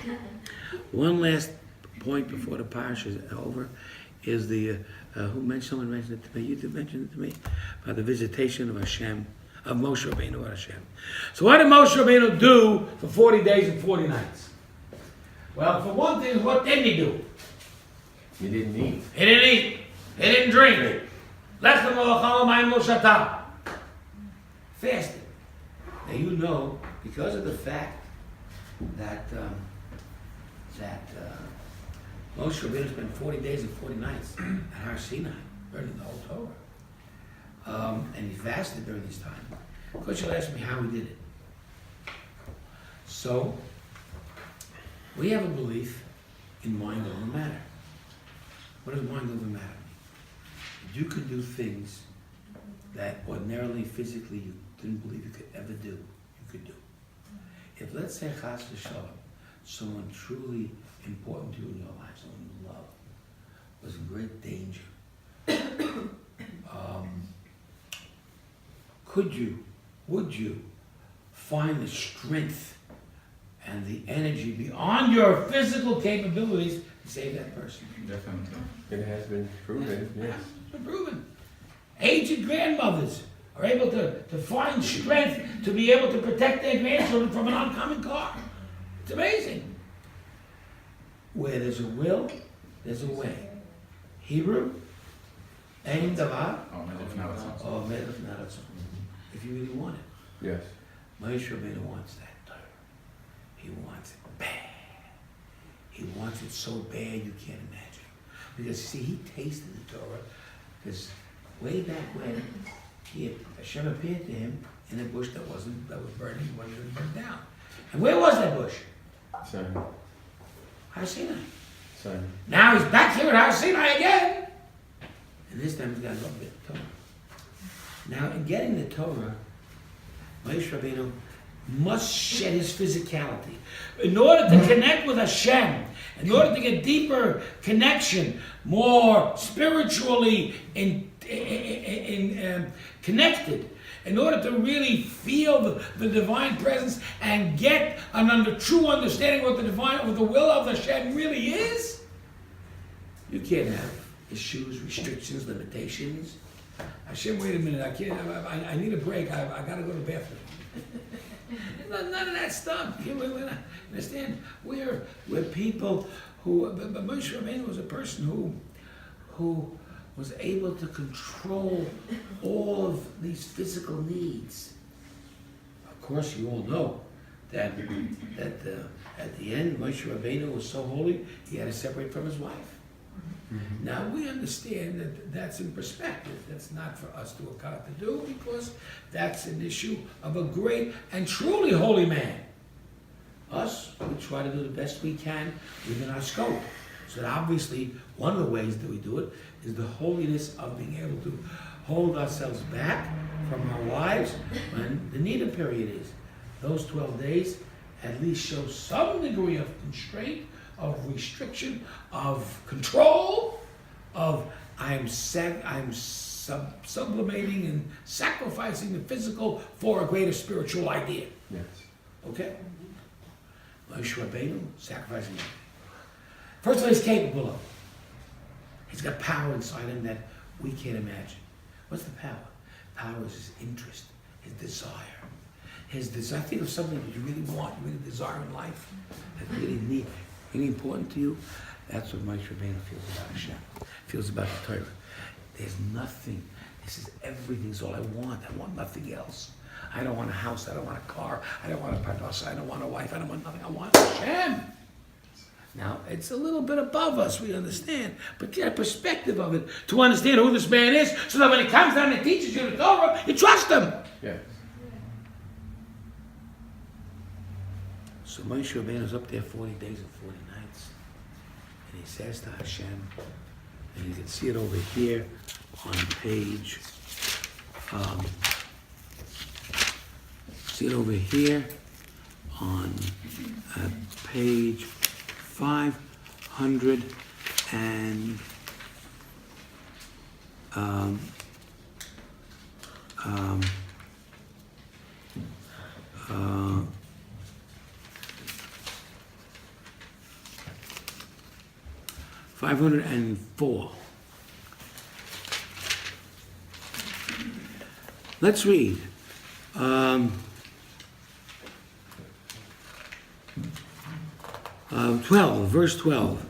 One last point before the parsha is over is the someone mentioned it to me. You did mention it to me about the visitation of Hashem, of Moshe Rabbeinu at Hashem. So what did Moshe Rabbeinu do for 40 days and 40 nights? Well, for one thing, what did he do? He didn't eat. He didn't eat. He didn't drink. Lechem v'lacham mayim lo shata. Fasted. Now you know, because of the fact that Moshe Rabbeinu spent 40 days and 40 nights at Har Sinai, learning the whole Torah. And he fasted during this time. Of course, you'll ask me how he did it. So, we have a belief in mind over matter. What does mind over matter mean? You could do things that ordinarily, physically, you didn't believe you could ever do, you could do. If, let's say, Chas v'Shalom, someone truly important to you in your life, someone you love, was in great danger, would you find the strength and the energy beyond your physical capabilities to save that person. Definitely. It has been proven, yes. It's been proven. Aged grandmothers are able to find strength to be able to protect their grandchildren from an oncoming car. It's amazing. Where there's a will, there's a way. Hebrew, Ein Davar, or Melech Naratzon. If you really want it. Yes. Moshe Rabbeinu wants that Torah. He wants it bad. He wants it so bad you can't imagine. Because see, he tasted the Torah because way back when Hashem appeared to him in a bush that was burning, wasn't even burned down. And where was that bush? Son. Har Sinai. Son. Now he's back here at Har Sinai again. And this time he's got to go get the Torah. Now in getting the Torah, Moshe Rabbeinu must shed his physicality. In order to connect with Hashem, in order to get deeper connection, more spiritually connected, in order to really feel the divine presence and get an true understanding what the will of Hashem really is, you can't have issues, restrictions, limitations. Hashem, wait a minute, I need a break, I gotta go to the bathroom. None of that stuff. Understand? We're people who, but Moshe Rabbeinu was a person who was able to control all of these physical needs. Of course, you all know that at the end, Moshe Rabbeinu was so holy, he had to separate from his wife. Mm-hmm. Now, we understand that that's in perspective. That's not for us to account to do because that's an issue of a great and truly holy man. Us, we try to do the best we can within our scope. So that obviously, one of the ways that we do it is the holiness of being able to hold ourselves back from our wives when the Nida period is. Those 12 days at least show some degree of constraint, of restriction, of control, of I'm sublimating and sacrificing the physical for a greater spiritual idea. Yes. Okay? Moshe Rabbeinu, sacrificing everything. First of all, he's capable of. He's got power inside him that we can't imagine. What's the power? Power is his interest, his desire. His desire. Think of something that you really want, you really desire in life, that you really need. Really important to you, that's what Moshe Rabbeinu feels about Hashem, feels about the Torah. There's nothing, this is everything, is all I want nothing else. I don't want a house, I don't want a car, I don't want a parnasa, I don't want a wife, I don't want nothing, I want Hashem. Now, it's a little bit above us, we understand, but get a perspective of it, to understand who this man is, so that when he comes down and teaches you the Torah, you trust him. Yes. So Moshe Rabbeinu is up there 40 days and 40 nights, and he says to Hashem, and you can see it over here on page, see it over here on page 500 and 504. Let's read. 12, verse 12.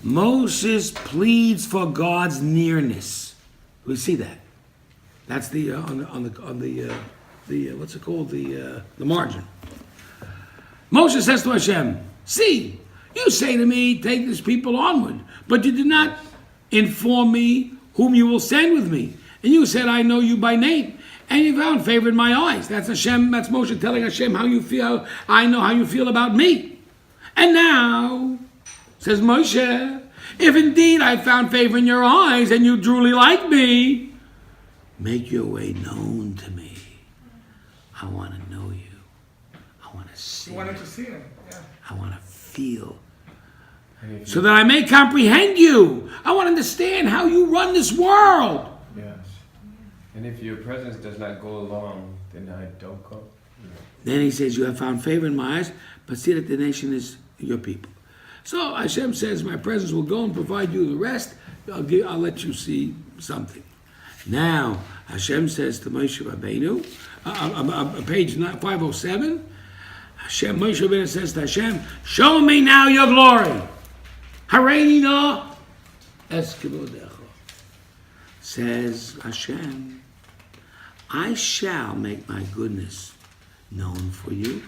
Moses pleads for God's nearness. We see that. That's the on the what's it called, the margin. Moshe says to Hashem, "See, you say to me, take this people onward, but you did not inform me whom you will send with me. And you said, I know you by name, and you found favor in my eyes." That's Hashem. That's Moshe telling Hashem how you feel. I know how you feel about me. And now, says Moshe, if indeed I found favor in your eyes and you truly like me, make your way known to me. I want to know you. I want to see You wanted to see him, yeah. I want to feel. So that I may comprehend you. I want to understand how you run this world. Yes. And if your presence does not go along, then I don't go. Then he says, you have found favor in my eyes, but see that the nation is your people. So Hashem says, my presence will go and provide you the rest. I'll let you see something. Now, Hashem says to Moshe Rabbeinu, page 507, Moshe Rabbeinu says to Hashem, show me now your glory. Hareini na es kivodecha. Says Hashem, I shall make my goodness known for you.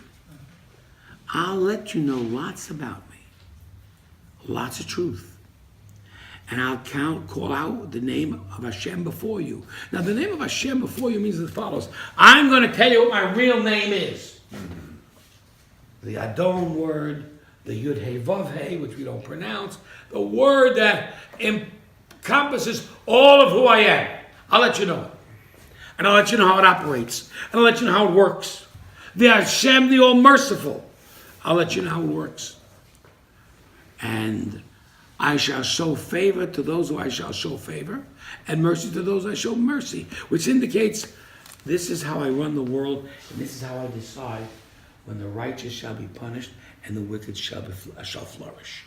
I'll let you know lots about me. Lots of truth. And I'll call out the name of Hashem before you. Now, the name of Hashem before you means as follows. I'm going to tell you what my real name is. The Adon word, the Yud He Vav He, which we don't pronounce, the word that encompasses all of who I am. I'll let you know it. And I'll let you know how it operates. And I'll let you know how it works. The Hashem, the All-Merciful. I'll let you know how it works. And I shall show favor to those who I shall show favor, and mercy to those I show mercy, which indicates this is how I run the world, and this is how I decide when the righteous shall be punished and the wicked shall flourish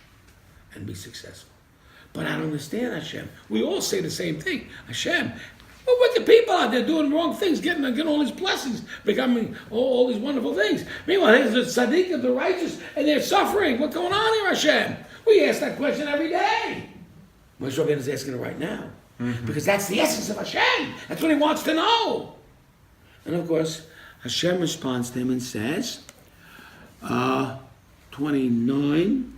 and be successful. But I don't understand Hashem. We all say the same thing. Hashem, well, wicked people out there doing wrong things, getting all these blessings, becoming all these wonderful things. Meanwhile, there's the tzaddik, the righteous, and they're suffering. What's going on here, Hashem? We ask that question every day. Moshe Rabbeinu is asking it right now. Because that's the essence of Hashem. That's what he wants to know. And of course, Hashem responds to him and says, 29,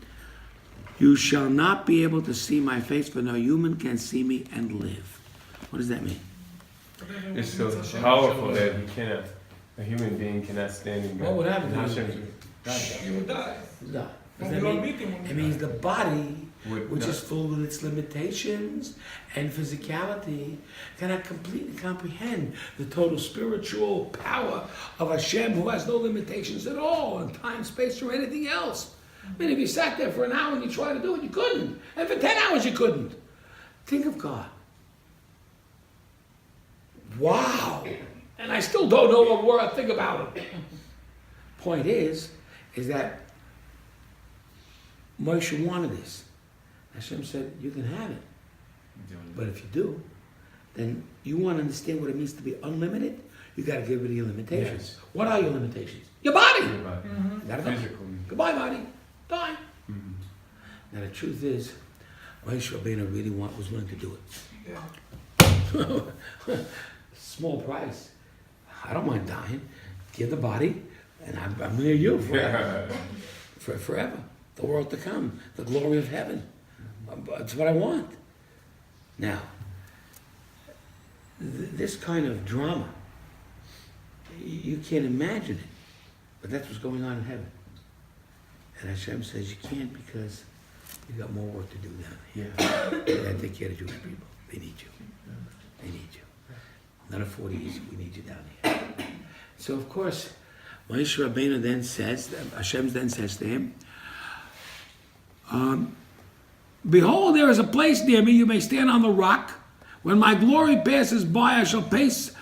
you shall not be able to see my face, for no human can see me and live. What does that mean? It's so powerful that a human being cannot stand in God. What would happen to Hashem you? You would die. No. Well, Does that we all mean- meet him when we It means die. the body, which not- is full with its limitations and physicality, cannot completely comprehend the total spiritual power of Hashem, who has no limitations at all in time, space, or anything else. I mean, if you sat there for an hour and you tried to do it, you couldn't. And for 10 hours, you couldn't. Think of God. Wow. And I still don't know what word I think about it. Point is that Moshe wanted this. Hashem said, you can have it. But if you do, then you want to understand what it means to be unlimited, you got to get rid of your limitations. Yes. What are your limitations? Your body. Your body. You gotta go. Physical. Goodbye, body. Die. Mhm. Now the truth is, Moshe Rabbeinu really was willing to do Yeah. it. Small price. I don't mind dying. Give the body, and I'm near you forever. Forever. The world to come. The glory of heaven. That's what I want. Now, this kind of drama, you can't imagine it. But that's what's going on in heaven. And Hashem says you can't because you got more work to do down here. You gotta take care of the Jewish people. They need you. They need you. Not a 40 years, we need you down here. So of course, Moshe Rabbeinu then says, Hashem then says to him, behold, there is a place near me, you may stand on the rock. When my glory passes by, I shall place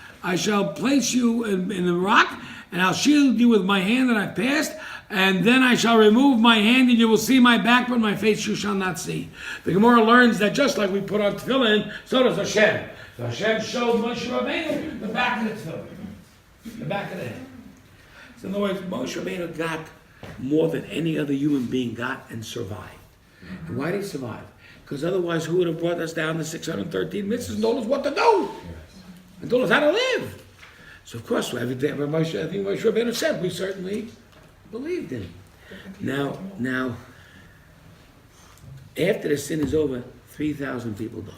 you in the rock, and I'll shield you with my hand that I've passed, and then I shall remove my hand, and you will see my back, but my face you shall not see. The Gemara learns that just like we put on tefillin, so does Hashem. So Hashem showed Moshe Rabbeinu the back of the tefillin, the back of the head. So in other words, Moshe Rabbeinu got more than any other human being got and survived. And why did he survive? Because otherwise, who would have brought us down to 613 mitzvahs and told us what to do? And told us how to live? So of course, everything Moshe Rabbeinu said, we certainly believed in. Now, after the sin is over, 3,000 people died.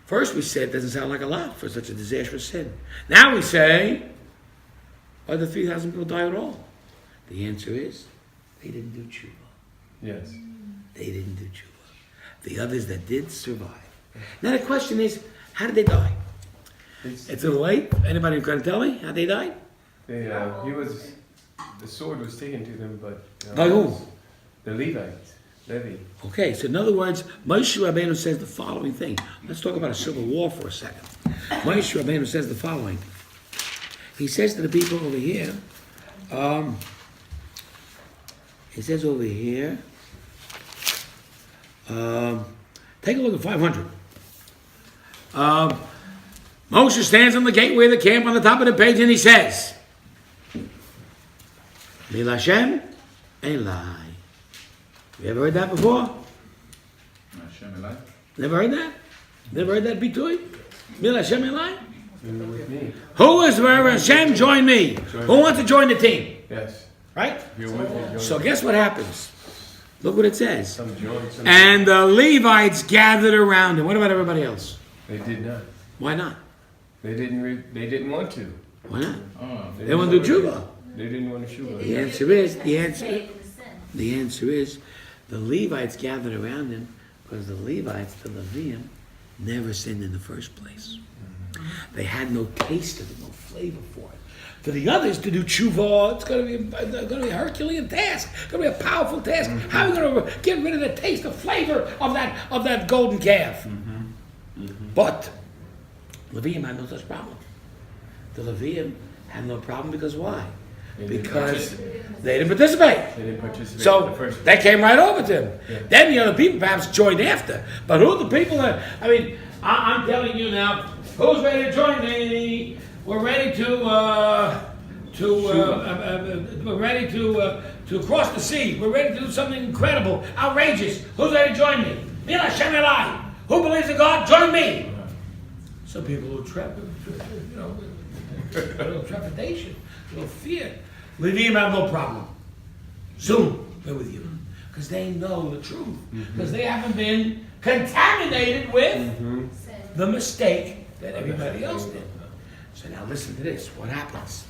First we said, it doesn't sound like a lot for such a disastrous sin. Now we say, why did 3,000 people die at all? The answer is, they didn't do tshuvah. Yes. They didn't do tshuvah. The others that did survive. Now the question is, how did they die? It's a little late. Anybody can tell me how they died? The sword was taken to them, but... By who? The Levites. Levi. Okay, so in other words, Moshe Rabbeinu says the following thing. Let's talk about a civil war for a second. Moshe Rabbeinu says the following. He says to the people over here, It says over here, take a look at 500. Moshe stands on the gateway of the camp on the top of the page and he says, Mil Hashem Elai. You ever heard that before? Hashem Elai? Never heard that? Never heard that bitui? Mil Hashem Elai? With me. Who is where Hashem join me? Who wants to join the team? Yes. Right? If you're with me, join So me. guess what happens? Look what it says. Some join, some And the Levites gathered around him. What about everybody else? They did not. Why not? They didn't want to. Why not? Oh, They want to do tshuvah. They didn't want to shoot. The answer is, Stay in the sin. the answer is, the Levites gathered around him because the Levites, the Levium, never sinned in the first place. They had no taste of it, no flavor for it. For the others to do tshuvah, it's going to be a Herculean task. It's going to be a powerful task. How are we going to get rid of the taste, the flavor of that golden calf? But Levium had no such problem. The Levium had no problem because why? Because they didn't participate. They didn't participate in the So first they came right over to him. Yeah. Then the other people perhaps joined after. But who are the people that, I mean, I'm telling you now, who's ready to join me? We're ready we're ready to cross the sea. We're ready to do something incredible, outrageous. Who's ready to join me? Mil Hashem Elai. Who believes in God? Join me. Some people who a little trepidation, a little fear. Levium have no problem. Soon, they're with you. Because they know the truth. Because they haven't been contaminated with Sin. the mistake that everybody else did. So now listen to this. What happens?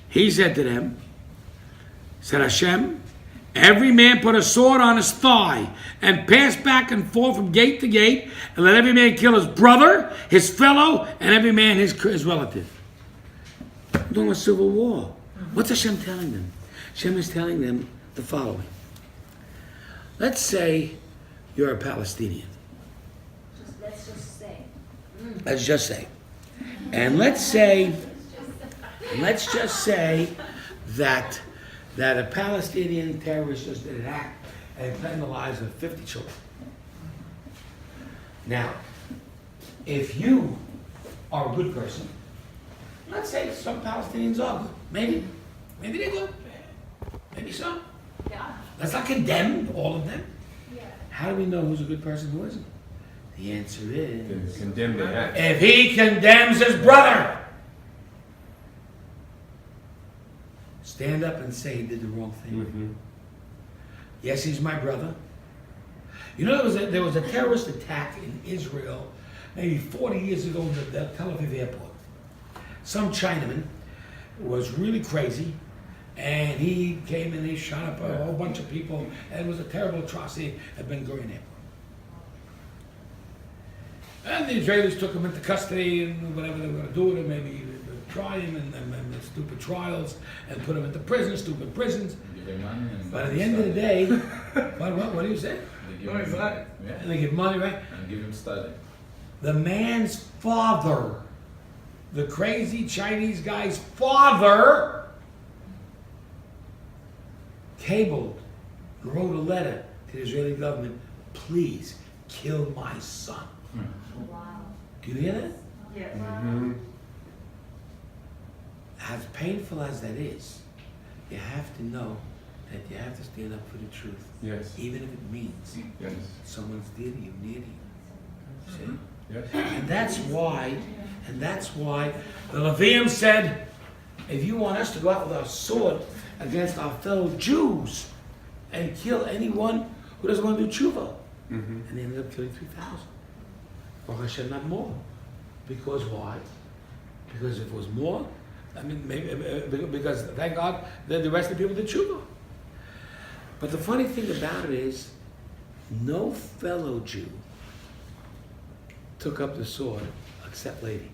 He said to them, said Hashem, every man put a sword on his thigh and pass back and forth from gate to gate, and let every man kill his brother, his fellow, and every man his relative. We're doing a civil war. What's Hashem telling them? Hashem is telling them the following. Let's say you're a Palestinian. Let's just say. Let's just say. And let's just say that a Palestinian terrorist just did an act and threatened the lives of 50 children. Now, if you are a good person, let's say some Palestinians are good. Maybe they're good. Maybe so. Yeah. Let's not condemn all of them. Yeah. How do we know who's a good person and who isn't? The answer is, condemn the act. if he condemns his brother, stand up and say he did the wrong thing. Yes, he's my brother. You know, there was a terrorist attack in Israel maybe 40 years ago in the Tel Aviv airport. Some Chinaman was really crazy, and he came and he shot up a whole bunch of people, and it was a terrible atrocity at Ben Gurion Airport. And the Israelis took him into custody and whatever they were going to do with him, maybe try him and stupid trials and put him into prison, stupid prisons. Give him money and But at the end of the day, what do you say? They give him money. Yeah. And they give money, right? And give him study. The man's father, the crazy Chinese guy's father, cabled and wrote a letter to the Israeli government, please kill my son. Wow. Do you hear that? Yeah. As painful as that is, you have to know that you have to stand up for the truth. Yes. Even if it means Yes. someone's dear to you, near to you. See? Yes. And that's why the Levium said, if you want us to go out with our sword against our fellow Jews and kill anyone who doesn't want to do tshuvah. And they ended up killing 3,000. Or Hashem, not more. Because why? Because if it was more, I mean, maybe because thank God the rest of the people did tshuvah. But the funny thing about it is, no fellow Jew took up the sword except Levi.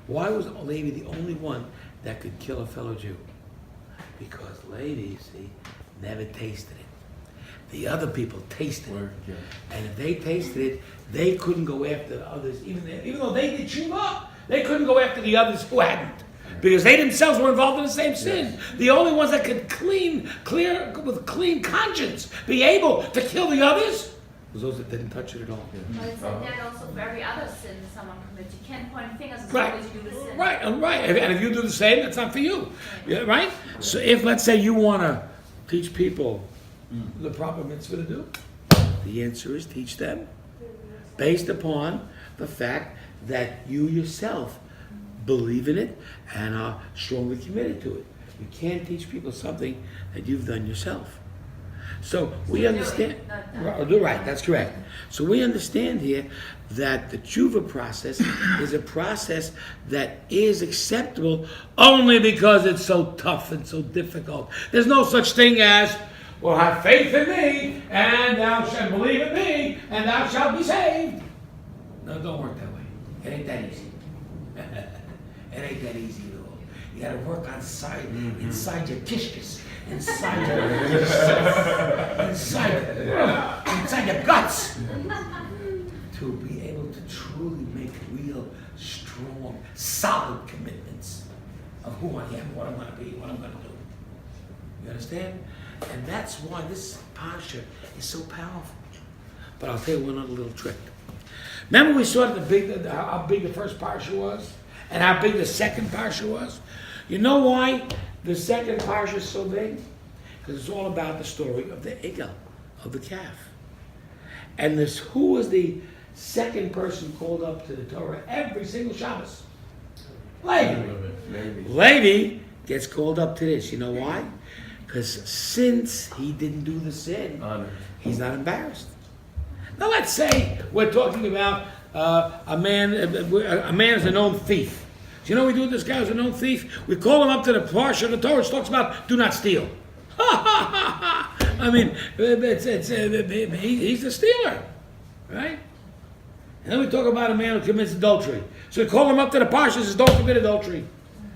Why was Levi the only one that could kill a fellow Jew? Because Levi, see, never tasted it. The other people tasted it. Yeah. And if they tasted it, they couldn't go after the others. Even though they did tshuvah, they couldn't go after the others who hadn't. Because they themselves were involved in the same sin. The only ones that could clear with clean conscience, be able to kill the others, was those that didn't touch it at all. But it's like that also for every other sin someone commits. You can't point fingers as Right. long as you do the sin. Right, and if you do the same, that's not for you. Yeah, right? So if, let's say, you want to teach people the proper mitzvah to do, the answer is teach them based upon the fact that you yourself believe in it and are strongly committed to it. You can't teach people something that you've done yourself. So we understand, right, that's correct. So we understand here that the tshuvah process is a process that is acceptable only because it's so tough and so difficult. There's no such thing as, well, have faith in me, and thou shalt believe in me, and thou shalt be saved. No, it don't work that way. It ain't that easy. It ain't that easy at all. You gotta work inside your kishkis, inside your guts, to be able to truly make real, strong, solid commitments of who I am, what I'm gonna be, what I'm gonna do. You understand? And that's why this parsha is so powerful. But I'll tell you one other little trick. Remember we saw how big the first parsha was? And how big the second parsha was? You know why the second parsha is so big? Because it's all about the story of the egel, of the calf. And who was the second person called up to the Torah every single Shabbos? Levi. Levi gets called up to this. You know why? Because since he didn't do the sin, he's not embarrassed. Now let's say we're talking about a man is a known thief. Do you know what we do with this guy who's a known thief? We call him up to the Parsha of the Torah, which talks about do not steal. I mean, he's the stealer, right? And then we talk about a man who commits adultery. So we call him up to the Parsha and says, don't commit adultery.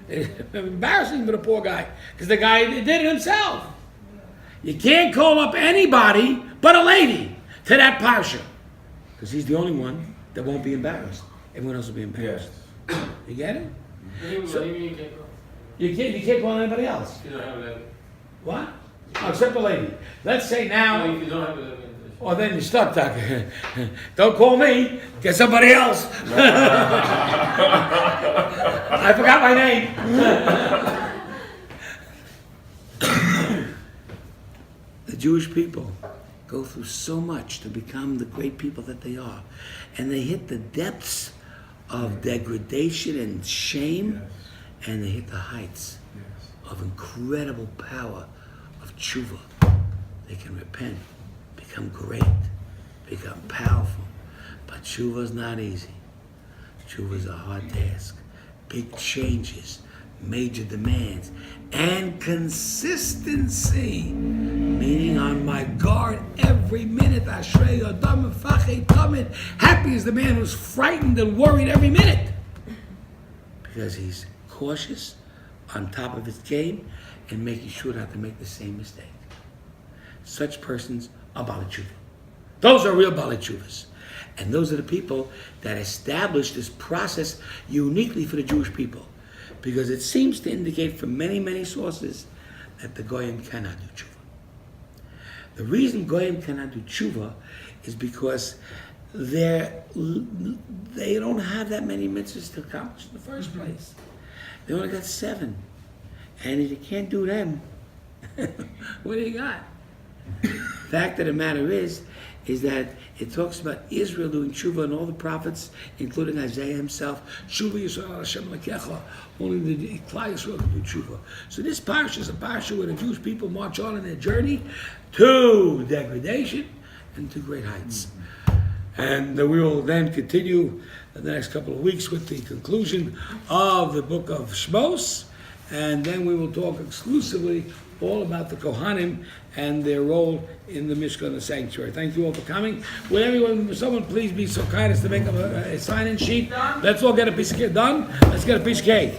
It's embarrassing for the poor guy, because the guy did it himself. You can't call up anybody but a lady to that Parsha, because he's the only one that won't be embarrassed. Everyone else will be embarrassed. Yes. You get it? So, You can't call anybody else. you don't have a levy. What? Oh, except a lady. Let's say now, If you don't have a levy. or then you're stuck, Doc. Don't call me. Get somebody else. I forgot my name. The Jewish people go through so much to become the great people that they are. And they hit the depths of degradation and shame, and they hit the heights of incredible power of tshuvah. They can repent, become great, become powerful. But tshuvah is not easy. Tshuvah is a hard task. Big changes, major demands, and consistency. Meaning on my guard every minute. Ashrei Adam Mefachei Tamid. Happy is the man who's frightened and worried every minute. Because he's cautious, on top of his game, and making sure not to make the same mistake. Such persons are Baalei Teshuvah. Those are real Baalei Teshuvahs. And those are the people that establish this process uniquely for the Jewish people. Because it seems to indicate from many, many sources that the Goyim cannot do tshuvah. The reason Goyim cannot do tshuvah is because they don't have that many mitzvahs to accomplish in the first place. They only got 7. And if you can't do them, what do you got? Fact of the matter is that it talks about Israel doing tshuvah, and all the prophets, including Isaiah himself, tshuvah Yisrael Hashem Lakecha, only the Klal Yisrael can do tshuvah. So this parsha is a parsha where the Jewish people march on in their journey to degradation and to great heights. And we will then continue in the next couple of weeks with the conclusion of the book of Shmos, and then we will talk exclusively all about the Kohanim and their role in the Mishkan and the sanctuary. Thank you all for coming. Will someone please be so kind as to make up a sign-in sheet? Let's all get a piece of cake. Done? Let's get a piece of cake.